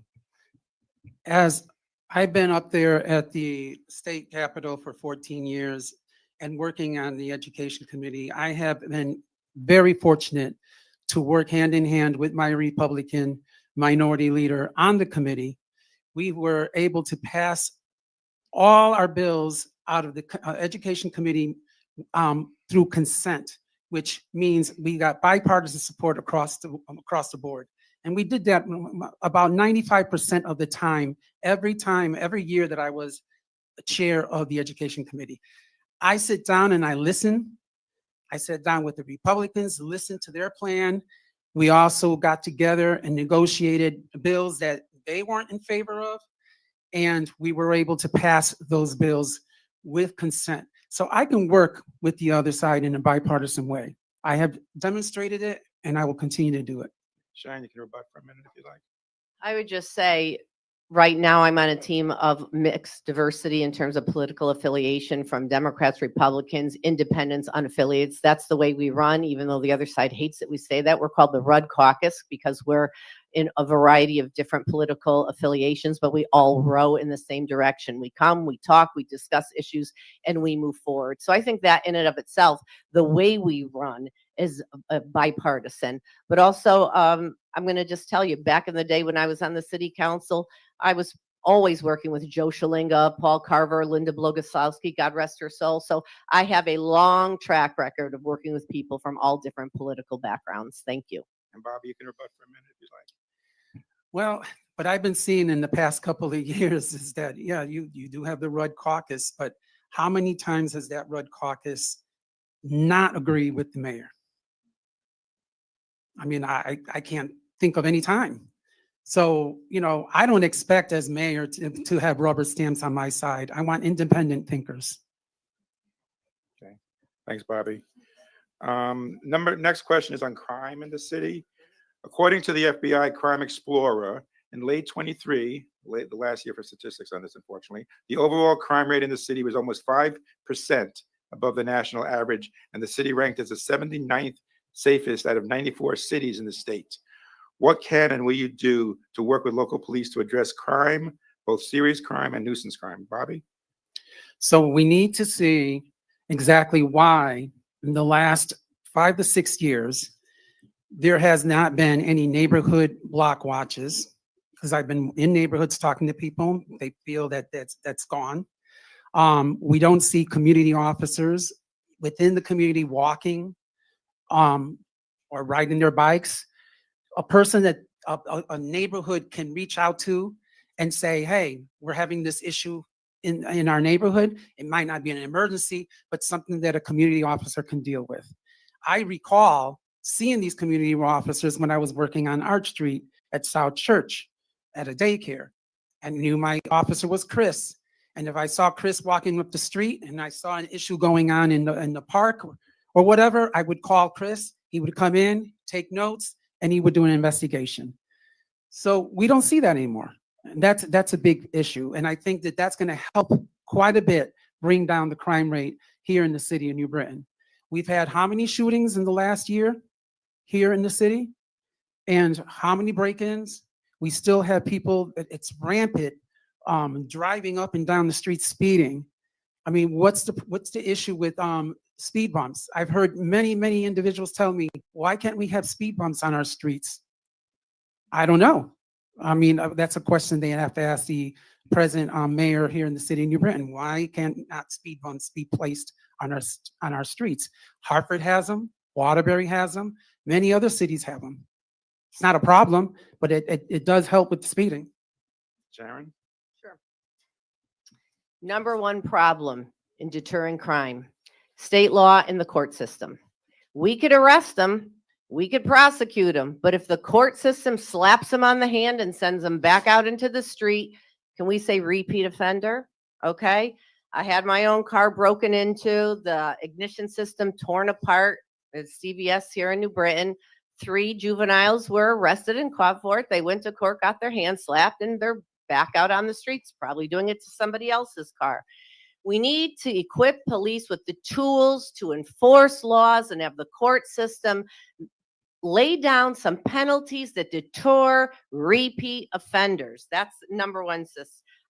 as I've been up there at the state capitol for 14 years and working on the education committee, I have been very fortunate to work hand in hand with my Republican minority leader on the committee. We were able to pass all our bills out of the education committee through consent, which means we got bipartisan support across the board. And we did that about 95% of the time, every year that I was chair of the education committee. I sit down and I listen. I sat down with the Republicans, listened to their plan. We also got together and negotiated bills that they weren't in favor of, and we were able to pass those bills with consent. So I can work with the other side in a bipartisan way. I have demonstrated it, and I will continue to do it. Sharon, you can rebut for a minute if you like. I would just say, right now, I'm on a team of mixed diversity in terms of political affiliation, from Democrats, Republicans, independents, unaffiliates. That's the way we run, even though the other side hates it. We say that. We're called the Rudd Caucus because we're in a variety of different political affiliations, but we all row in the same direction. We come, we talk, we discuss issues, and we move forward. So I think that in and of itself, the way we run is bipartisan. But also, I'm going to just tell you, back in the day when I was on the city council, I was always working with Joe Shalinga, Paul Carver, Linda Blogosowski, God rest her soul. So I have a long track record of working with people from all different political backgrounds. Thank you. And Bobby, you can rebut for a minute if you like. Well, what I've been seeing in the past couple of years is that, yeah, you do have the Rudd Caucus, but how many times has that Rudd Caucus not agreed with the mayor? I mean, I can't think of any time. So, I don't expect as mayor to have rubber stamps on my side. I want independent thinkers. Okay, thanks, Bobby. Next question is on crime in the city. According to the FBI Crime Explorer, in late 23, the last year for statistics on this, unfortunately, the overall crime rate in the city was almost 5% above the national average, and the city ranked as the 79th safest out of 94 cities in the state. What can and will you do to work with local police to address crime, both serious crime and nuisance crime? Bobby? So we need to see exactly why in the last 5 to 6 years, there has not been any neighborhood block watches, because I've been in neighborhoods talking to people. They feel that that's gone. We don't see community officers within the community walking or riding their bikes. A person that a neighborhood can reach out to and say, hey, we're having this issue in our neighborhood. It might not be an emergency, but something that a community officer can deal with. I recall seeing these community officers when I was working on Arch Street at South Church at a daycare, and knew my officer was Chris. And if I saw Chris walking up the street and I saw an issue going on in the park or whatever, I would call Chris. He would come in, take notes, and he would do an investigation. So we don't see that anymore. And that's a big issue. And I think that that's going to help quite a bit bring down the crime rate here in the city of New Britain. We've had how many shootings in the last year here in the city? And how many break-ins? We still have people, it's rampant, driving up and down the street speeding. I mean, what's the issue with speed bumps? I've heard many individuals tell me, why can't we have speed bumps on our streets? I don't know. I mean, that's a question they have to ask the present mayor here in the city of New Britain. Why can't not speed bumps be placed on our streets? Hartford has them, Waterbury has them, many other cities have them. It's not a problem, but it does help with the speeding. Sharon? Sure. Number one problem in deterring crime, state law and the court system. We could arrest them, we could prosecute them, but if the court system slaps them on the hand and sends them back out into the street, can we say repeat offender? Okay. I had my own car broken into, the ignition system torn apart at CVS here in New Britain. 3 juveniles were arrested and caught for it. They went to court, got their hands slapped, and they're back out on the streets, probably doing it to somebody else's car. We need to equip police with the tools to enforce laws and have the court system lay down some penalties that deter repeat offenders. That's number one.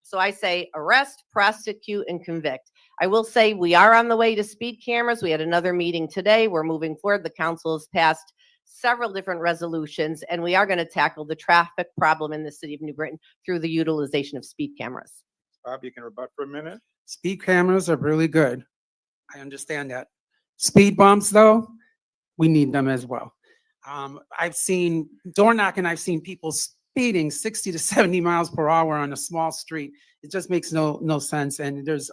So I say arrest, prosecute, and convict. I will say we are on the way to speed cameras. We had another meeting today. We're moving forward. The council has passed several different resolutions, and we are going to tackle the traffic problem in the city of New Britain through the utilization of speed cameras. Bob, you can rebut for a minute. Speed cameras are really good. I understand that. Speed bumps, though, we need them as well. I've seen door knocking. I've seen people speeding 60 to 70 miles per hour on a small street. It just makes no sense. And there's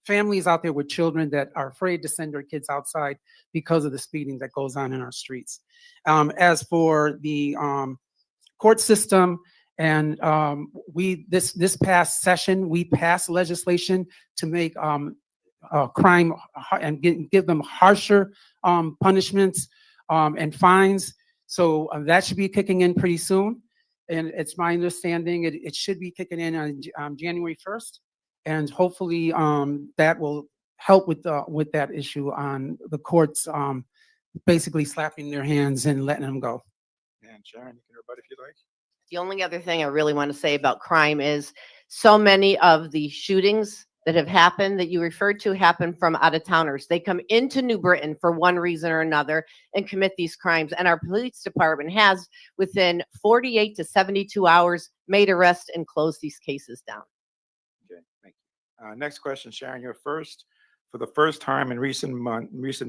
families out there with children that are afraid to send their kids outside because of the speeding that goes on in our streets. As for the court system, and this past session, we passed legislation to make crime and give them harsher punishments and fines. So that should be kicking in pretty soon. And it's my understanding it should be kicking in on January 1st. And hopefully that will help with that issue on the courts basically slapping their hands and letting them go. And Sharon, you can rebut if you like. The only other thing I really want to say about crime is so many of the shootings that have happened that you referred to happen from out-of-towners. They come into New Britain for one reason or another and commit these crimes. And our police department has, within 48 to 72 hours, made arrests and closed these cases down. Okay, thank you. Next question, Sharon, you're first. For the first time in recent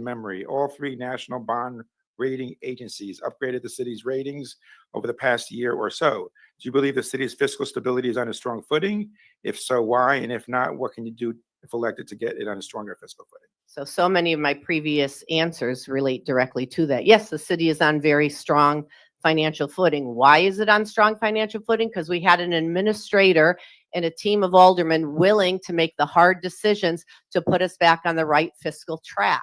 memory, all three national bond rating agencies upgraded the city's ratings over the past year or so. Do you believe the city's fiscal stability is on a strong footing? If so, why? And if not, what can you do if elected to get it on a stronger fiscal footing? So many of my previous answers relate directly to that. Yes, the city is on very strong financial footing. Why is it on strong financial footing? Because we had an administrator and a team of aldermen willing to make the hard decisions to put us back on the right fiscal track.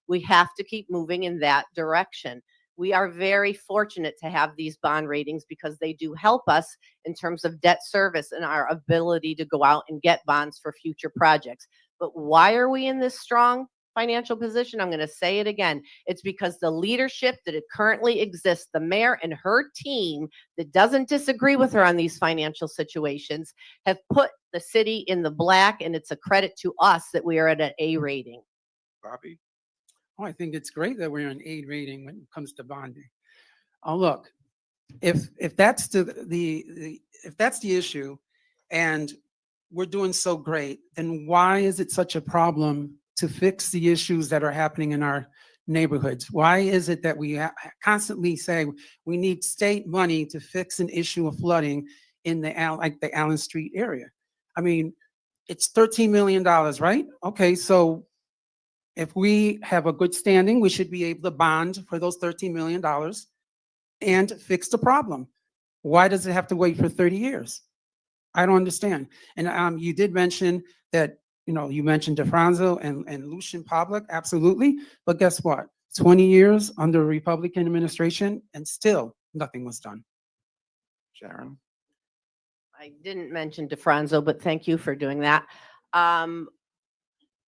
We have to keep moving in that direction. We are very fortunate to have these bond ratings because they do help us in terms of debt service and our ability to go out and get bonds for future projects. But why are we in this strong financial position? I'm going to say it again. It's because the leadership that it currently exists, the mayor and her team that doesn't disagree with her on these financial situations, have put the city in the black, and it's a credit to us that we are at an A rating. Bobby? Oh, I think it's great that we're an A rating when it comes to bonding. Oh, look, if that's if that's the issue, and we're doing so great, then why is it such a problem to fix the issues that are happening in our neighborhoods? Why is it that we constantly say we need state money to fix an issue of flooding in the Allen Street area? I mean, it's $13 million, right? Okay, so if we have a good standing, we should be able to bond for those $13 million and fix the problem. Why does it have to wait for 30 years? I don't understand. And you did mention that, you mentioned DeFranco and Lucian Public, absolutely. But guess what? 20 years under a Republican administration and still nothing was done. Sharon? I didn't mention DeFranco, but thank you for doing that.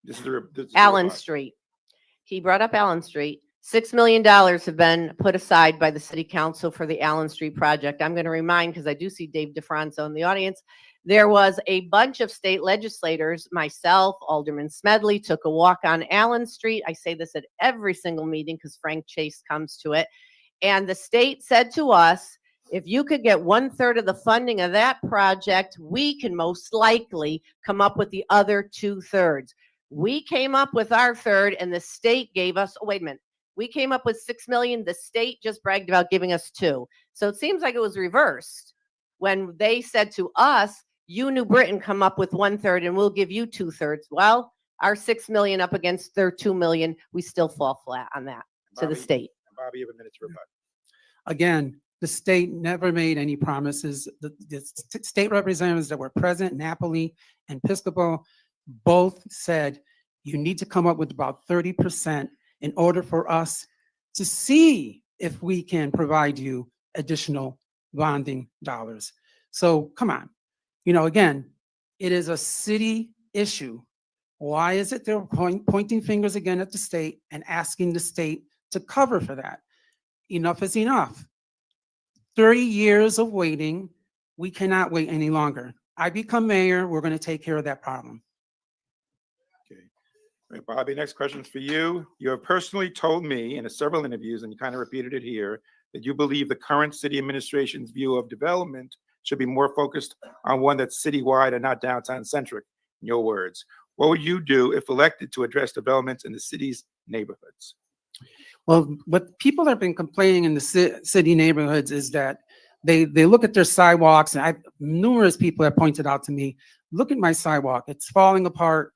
This is Allen Street. He brought up Allen Street. $6 million have been put aside by the city council for the Allen Street project. I'm going to remind, because I do see Dave DeFranco in the audience, there was a bunch of state legislators, myself, Alderman Smedley, took a walk on Allen Street. I say this at every single meeting because Frank Chase comes to it. And the state said to us, if you could get 1/3 of the funding of that project, we can most likely come up with the other 2/3. We came up with our third, and the state gave us, oh, wait a minute. We came up with $6 million. The state just bragged about giving us $2 million. So it seems like it was reversed when they said to us, you, New Britain, come up with 1/3 and we'll give you 2/3. Well, our $6 million up against their $2 million, we still fall flat on that to the state. Bobby, you have a minute to rebut. Again, the state never made any promises. The state representatives that were present, Napoli and Piscopo, both said you need to come up with about 30% in order for us to see if we can provide you additional bonding dollars. So come on, again, it is a city issue. Why is it they're pointing fingers again at the state and asking the state to cover for that? Enough is enough. 30 years of waiting, we cannot wait any longer. I become mayor, we're going to take care of that problem. Right, Bobby, next question is for you. You have personally told me in several interviews, and you kind of repeated it here, that you believe the current city administration's view of development should be more focused on one that's citywide and not downtown centric, in your words. What would you do if elected to address developments in the city's neighborhoods? Well, what people have been complaining in the city neighborhoods is that They look at their sidewalks, and numerous people have pointed out to me, look at my sidewalk, it's falling apart.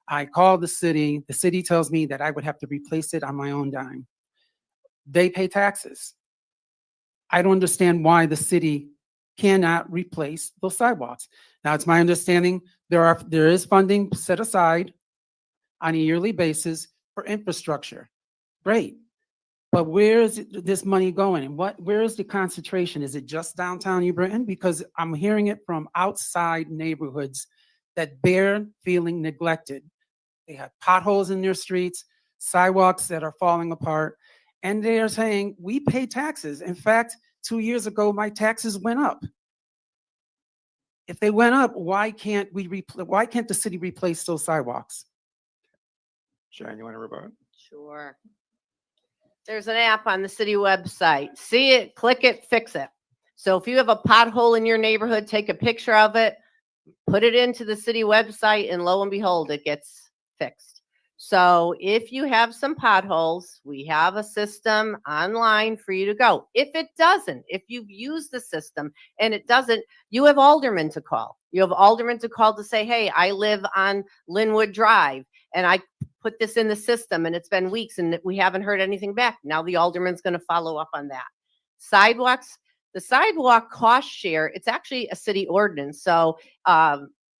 I call the city tells me that I would have to replace it on my own dime. They pay taxes. I don't understand why the city cannot replace those sidewalks. Now, it's my understanding there is funding set aside on a yearly basis for infrastructure. Great. But where is this money going? And where is the concentration? Is it just downtown New Britain? Because I'm hearing it from outside neighborhoods that they're feeling neglected. They have potholes in their streets, sidewalks that are falling apart, and they are saying, we pay taxes. In fact, 2 years ago, my taxes went up. If they went up, why can't the city replace those sidewalks? Sharon, you want to rebut? Sure. There's an app on the city website. See it, click it, fix it. So if you have a pothole in your neighborhood, take a picture of it, put it into the city website, and lo and behold, it gets fixed. So if you have some potholes, we have a system online for you to go. If it doesn't, if you've used the system and it doesn't, you have aldermen to call. You have aldermen to call to say, hey, I live on Linwood Drive and I put this in the system and it's been weeks and we haven't heard anything back. Now the alderman's going to follow up on that. Sidewalks, the sidewalk cost share, it's actually a city ordinance. So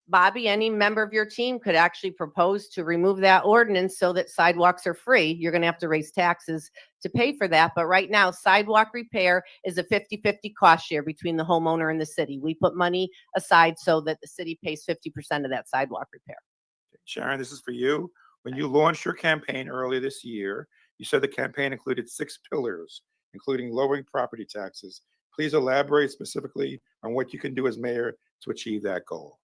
Bobby, any member of your team could actually propose to remove that ordinance so that sidewalks are free. You're going to have to raise taxes to pay for that. But right now, sidewalk repair is a 50-50 cost share between the homeowner and the city. We put money aside so that the city pays 50% of that sidewalk repair. Sharon, this is for you. When you launched your campaign earlier this year, you said the campaign included 6 pillars, including lowering property taxes. Please elaborate specifically on what you can do as mayor to achieve that goal.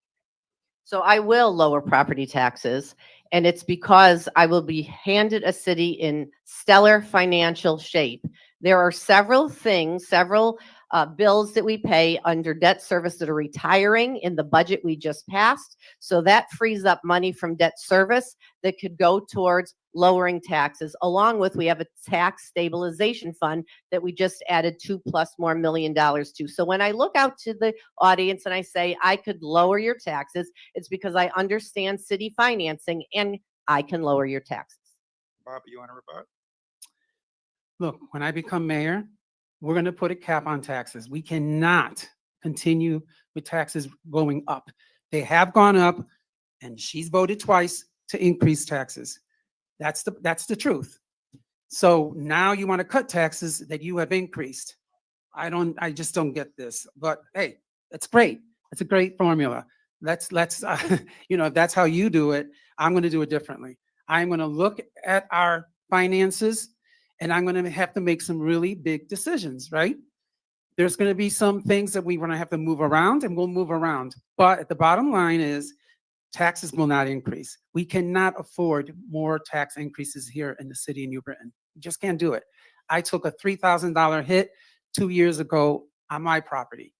So I will lower property taxes, and it's because I will be handed a city in stellar financial shape. There are several bills that we pay under debt service that are retiring in the budget we just passed. So that frees up money from debt service that could go towards lowering taxes, along with we have a tax stabilization fund that we just added $2+ million to. So when I look out to the audience and I say I could lower your taxes, it's because I understand city financing and I can lower your taxes. Bobby, you want to rebut? Look, when I become mayor, we're going to put a cap on taxes. We cannot continue with taxes going up. They have gone up, and she's voted twice to increase taxes. That's the truth. So now you want to cut taxes that you have increased. I just don't get this. But hey, that's great. It's a great formula. Let's if that's how you do it, I'm going to do it differently. I'm going to look at our finances, and I'm going to have to make some really big decisions, right? There's going to be some things that we're going to have to move around, and we'll move around. But the bottom line is taxes will not increase. We cannot afford more tax increases here in the city of New Britain. We just can't do it. I took a $3,000 hit 2 years ago on my property.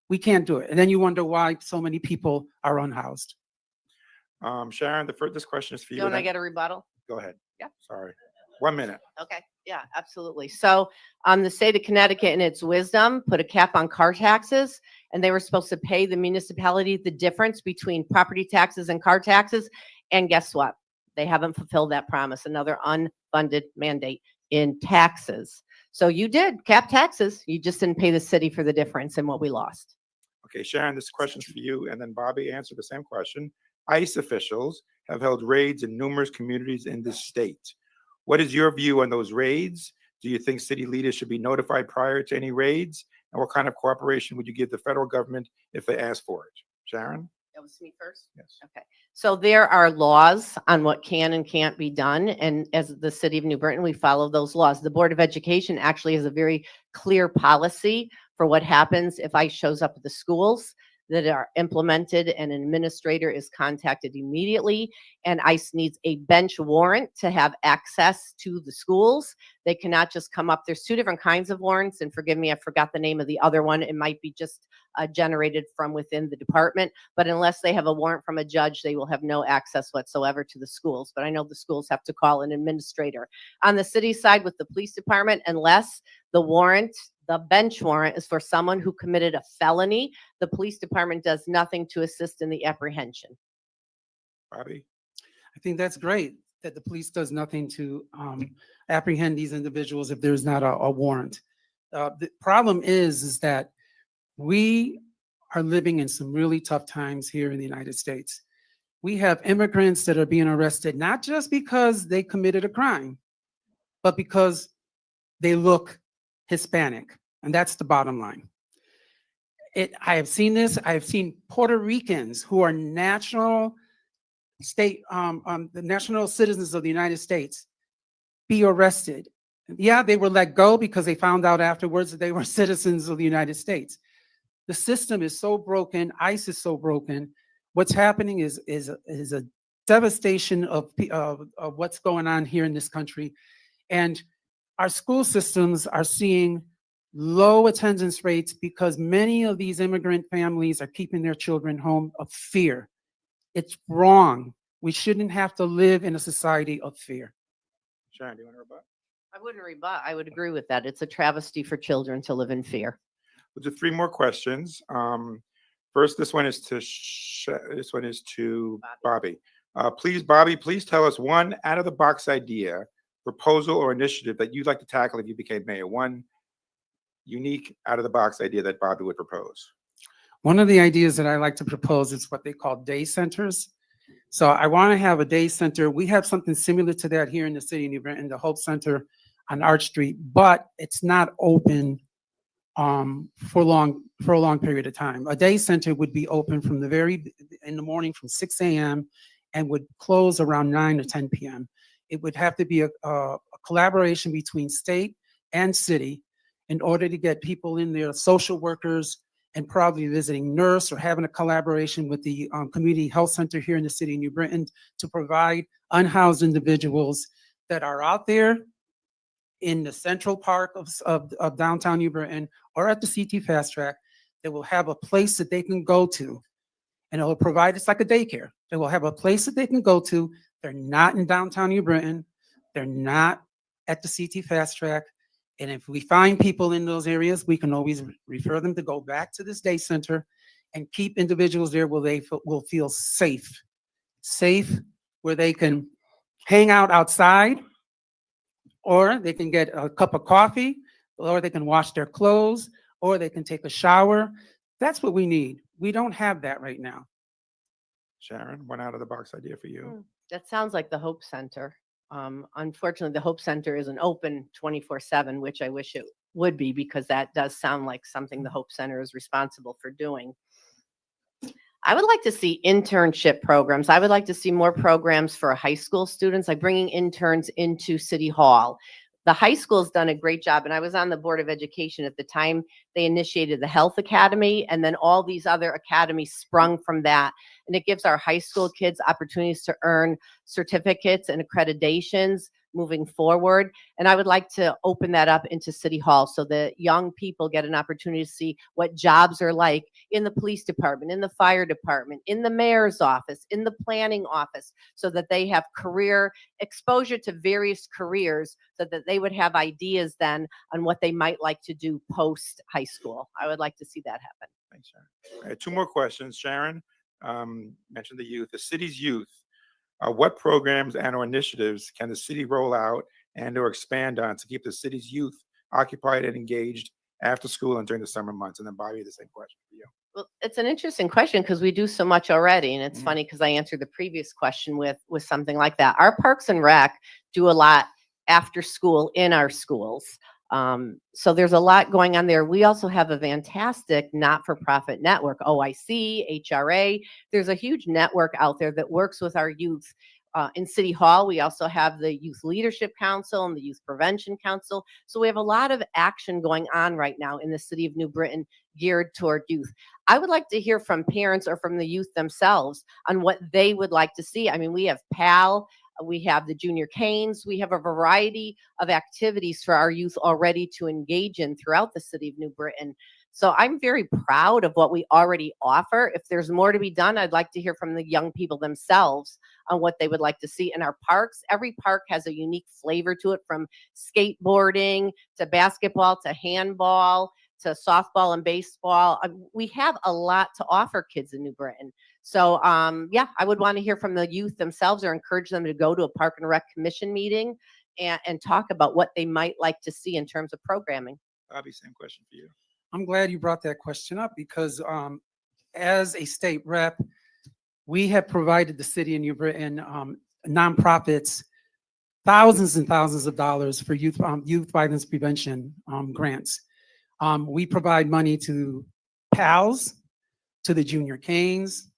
We can't do it. And then you wonder why so many people are unhoused. Sharon, this question is for you. Don't I get a rebuttal? Go ahead. Yeah. Sorry. 1 minute. Okay. Yeah, absolutely. So the state of Connecticut, in its wisdom, put a cap on car taxes, and they were supposed to pay the municipality the difference between property taxes and car taxes. And guess what? They haven't fulfilled that promise. Another unfunded mandate in taxes. So you did cap taxes. You just didn't pay the city for the difference in what we lost. Okay, Sharon, this question's for you, and then Bobby answered the same question. ICE officials have held raids in numerous communities in this state. What is your view on those raids? Do you think city leaders should be notified prior to any raids? And what kind of cooperation would you give the federal government if they ask for it? Sharon? That was me first? Yes. Okay. So there are laws on what can and can't be done. And as the city of New Britain, we follow those laws. The Board of Education actually has a very clear policy for what happens if ICE shows up at the schools that are implemented, and an administrator is contacted immediately, and ICE needs a bench warrant to have access to the schools. They cannot just come up. There's 2 different kinds of warrants, and forgive me, I forgot the name of the other one. It might be just generated from within the department, but unless they have a warrant from a judge, they will have no access whatsoever to the schools. But I know the schools have to call an administrator. On the city side with the police department, unless the warrant The bench warrant is for someone who committed a felony. The police department does nothing to assist in the apprehension. Bobby? I think that's great that the police does nothing to apprehend these individuals if there's not a warrant. The problem is that we are living in some really tough times here in the United States. We have immigrants that are being arrested, not just because they committed a crime, but because they look Hispanic. And that's the bottom line. I have seen this. I have seen Puerto Ricans who are the national citizens of the United States be arrested. Yeah, they were let go because they found out afterwards that they were citizens of the United States. The system is so broken. ICE is so broken. What's happening is a devastation of what's going on here in this country. And our school systems are seeing low attendance rates because many of these immigrant families are keeping their children home of fear. It's wrong. We shouldn't have to live in a society of fear. Sharon, do you want to rebut? I wouldn't rebut. I would agree with that. It's a travesty for children to live in fear. We'll do 3 more questions. First, this one is to Bobby. Please, Bobby, please tell us one out-of-the-box idea, proposal, or initiative that you'd like to tackle if you became mayor. One unique out-of-the-box idea that Bobby would propose. One of the ideas that I like to propose is what they call day centers. So I want to have a day center. We have something similar to that here in the city of New Britain, the Hope Center on Arch Street, but it's not open for a long period of time. A day center would be open from in the morning from 6 a.m. and would close around 9 or 10 p.m. It would have to be a collaboration between state and city in order to get people in there, social workers, and probably visiting nurse, or having a collaboration with the community health center here in the city of New Britain to provide unhoused individuals that are out there in the central park of downtown New Britain or at the CT Fast Track, that will have a place that they can go to. And it will provide, it's like a daycare. They will have a place that they can go to. They're not in downtown New Britain. They're not at the CT Fast Track. And if we find people in those areas, we can always refer them to go back to this day center and keep individuals there where they will feel safe, where they can hang out outside, or they can get a cup of coffee, or they can wash their clothes, or they can take a shower. That's what we need. We don't have that right now. Sharon, one out-of-the-box idea for you. That sounds like the Hope Center. Unfortunately, the Hope Center isn't open 24/7, which I wish it would be, because that does sound like something the Hope Center is responsible for doing. I would like to see internship programs. I would like to see more programs for high school students, like bringing interns into City Hall. The high school's done a great job, and I was on the Board of Education at the time they initiated the Health Academy, and then all these other academies sprung from that. And it gives our high school kids opportunities to earn certificates and accreditations moving forward. And I would like to open that up into City Hall so that young people get an opportunity to see what jobs are like in the police department, in the fire department, in the mayor's office, in the planning office, so that they have career exposure to various careers, so that they would have ideas then on what they might like to do post high school. I would like to see that happen. Thanks, Sharon. All right, 2 more questions. Sharon mentioned the youth, the city's youth. What programs and or initiatives can the city roll out and or expand on to keep the city's youth occupied and engaged after school and during the summer months? And then Bobby, the same question for you. Well, it's an interesting question because we do so much already. And it's funny because I answered the previous question with something like that. Our Parks and Rec do a lot after school in our schools. So there's a lot going on there. We also have a fantastic not-for-profit network, OIC, HRA. There's a huge network out there that works with our youth. In City Hall, we also have the Youth Leadership Council and the Youth Prevention Council. So we have a lot of action going on right now in the city of New Britain geared toward youth. I would like to hear from parents or from the youth themselves on what they would like to see. I mean, we have PAL, we have the Junior Canes, we have a variety of activities for our youth already to engage in throughout the city of New Britain. So I'm very proud of what we already offer. If there's more to be done, I'd like to hear from the young people themselves on what they would like to see in our parks. Every park has a unique flavor to it, from skateboarding to basketball to handball to softball and baseball. We have a lot to offer kids in New Britain. So yeah, I would want to hear from the youth themselves, or encourage them to go to a Park and Rec Commission meeting and talk about what they might like to see in terms of programming. Bobby, same question for you. I'm glad you brought that question up, because as a state rep, we have provided the city of New Britain nonprofits thousands and thousands of dollars for youth violence prevention grants. We provide money to PALS, to the Junior Canes,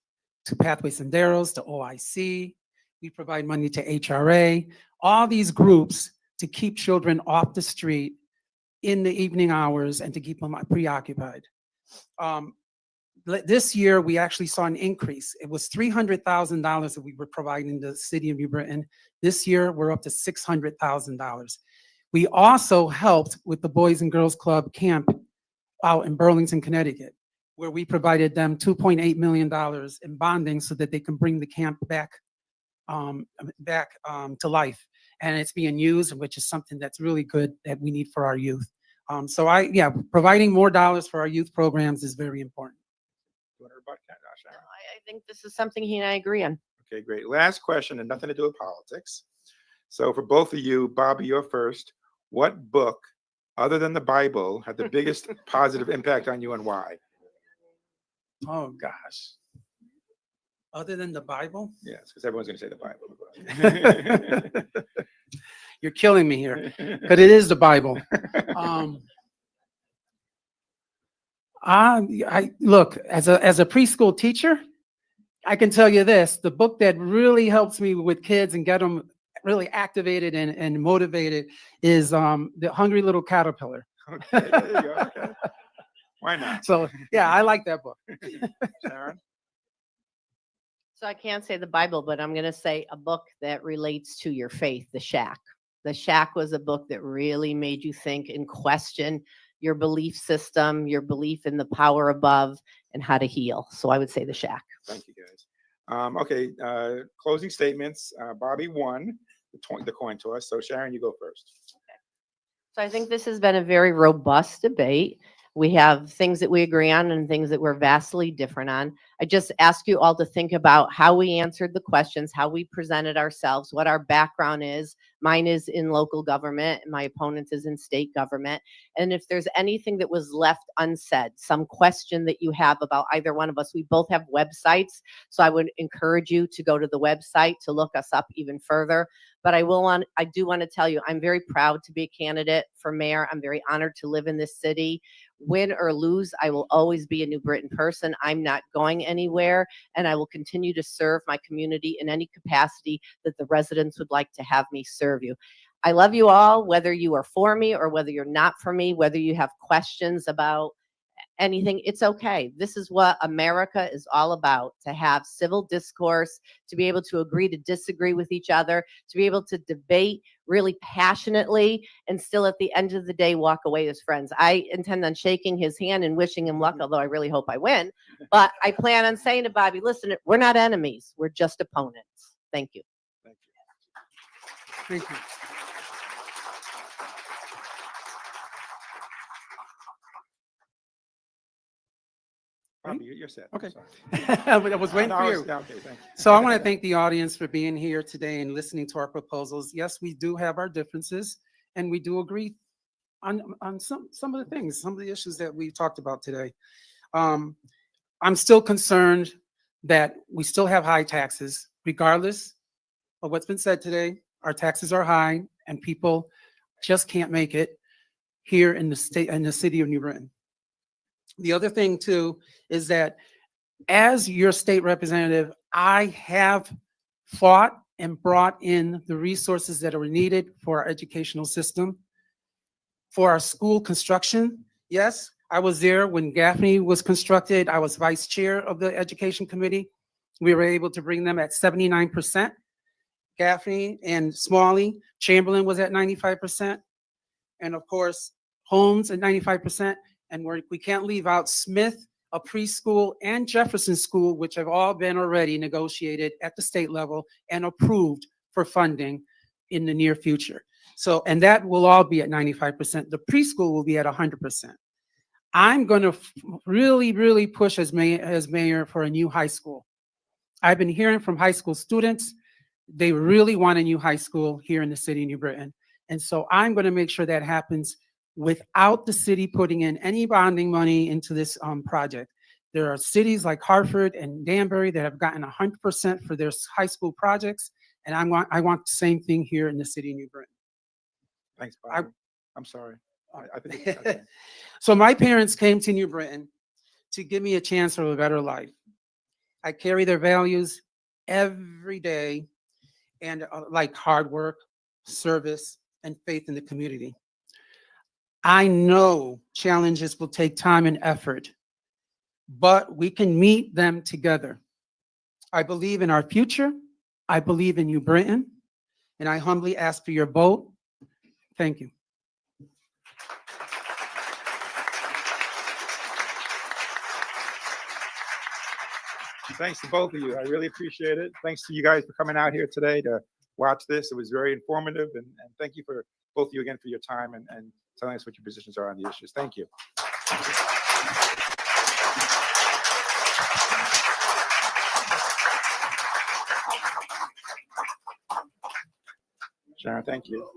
to Pathway Senderos, to OIC. We provide money to HRA, all these groups to keep children off the street in the evening hours and to keep them preoccupied. This year, we actually saw an increase. It was $300,000 that we were providing the city of New Britain. This year, we're up to $600,000. We also helped with the Boys and Girls Club camp out in Burlington, Connecticut, where we provided them $2.8 million in bonding so that they can bring the camp back to life. And it's being used, which is something that's really good that we need for our youth. Yeah, providing more dollars for our youth programs is very important. You want to rebut that, Sharon? I think this is something he and I agree on. Okay, great. Last question, and nothing to do with politics. So for both of you, Bobby, you're first. What book, other than the Bible, had the biggest positive impact on you, and why? Oh, gosh. Other than the Bible? Yes, because everyone's going to say the Bible. You're killing me here, but it is the Bible. I look, as a preschool teacher, I can tell you this: the book that really helps me with kids and get them really activated and motivated is The Hungry Little Caterpillar. Okay, there you go. Okay. Why not? So yeah, I like that book. Sharon? So I can't say the Bible, but I'm going to say a book that relates to your faith, The Shack. The Shack was a book that really made you think and question your belief system, your belief in the power above, and how to heal. So I would say The Shack. Thank you, guys. Okay, closing statements. Bobby won the coin toss. So Sharon, you go first. So I think this has been a very robust debate. We have things that we agree on and things that we're vastly different on. I just ask you all to think about how we answered the questions, how we presented ourselves, what our background is. Mine is in local government, and my opponent's is in state government. And if there's anything that was left unsaid, some question that you have about either one of us, we both have websites. So I would encourage you to go to the website to look us up even further. But I do want to tell you, I'm very proud to be a candidate for mayor. I'm very honored to live in this city. Win or lose, I will always be a New Britain person. I'm not going anywhere, and I will continue to serve my community in any capacity that the residents would like to have me serve you. I love you all, whether you are for me or whether you're not for me, whether you have questions about anything, it's okay. This is what America is all about, to have civil discourse, to be able to agree to disagree with each other, to be able to debate really passionately, and still at the end of the day walk away as friends. I intend on shaking his hand and wishing him luck, although I really hope I win. But I plan on saying to Bobby, listen, we're not enemies. We're just opponents. Thank you. Thank you. Thank you. Bobby, you're set. Okay. Sorry. I was waiting for you. Okay, thank you. So I want to thank the audience for being here today and listening to our proposals. Yes, we do have our differences, and we do agree on some of the things, some of the issues that we talked about today. I'm still concerned that we still have high taxes, regardless of what's been said today. Our taxes are high, and people just can't make it here in the city of New Britain. The other thing too is that as your state representative, I have fought and brought in the resources that are needed for our educational system, for our school construction. Yes, I was there when Gaffney was constructed. I was vice chair of the education committee. We were able to bring them at 79%. Gaffney and Smalley, Chamberlain was at 95%. And of course, Holmes at 95%. And we can't leave out Smith, a preschool, and Jefferson School, which have all been already negotiated at the state level and approved for funding in the near future. So, and that will all be at 95%. The preschool will be at 100%. I'm going to really, really push as mayor for a new high school. I've been hearing from high school students, they really want a new high school here in the city of New Britain. And so I'm going to make sure that happens without the city putting in any bonding money into this project. There are cities like Hartford and Danbury that have gotten 100% for their high school projects. And I want the same thing here in the city of New Britain. Thanks, Bobby. I'm sorry. I think. So my parents came to New Britain to give me a chance for a better life. I carry their values every day, and like hard work, service, and faith in the community. I know challenges will take time and effort, but we can meet them together. I believe in our future. I believe in New Britain, and I humbly ask for your vote. Thank you. Thanks to both of you. I really appreciate it. Thanks to you guys for coming out here today to watch this. It was very informative, and thank you for both of you again for your time and telling us what your positions are on the issues. Thank you. Sharon, thank you.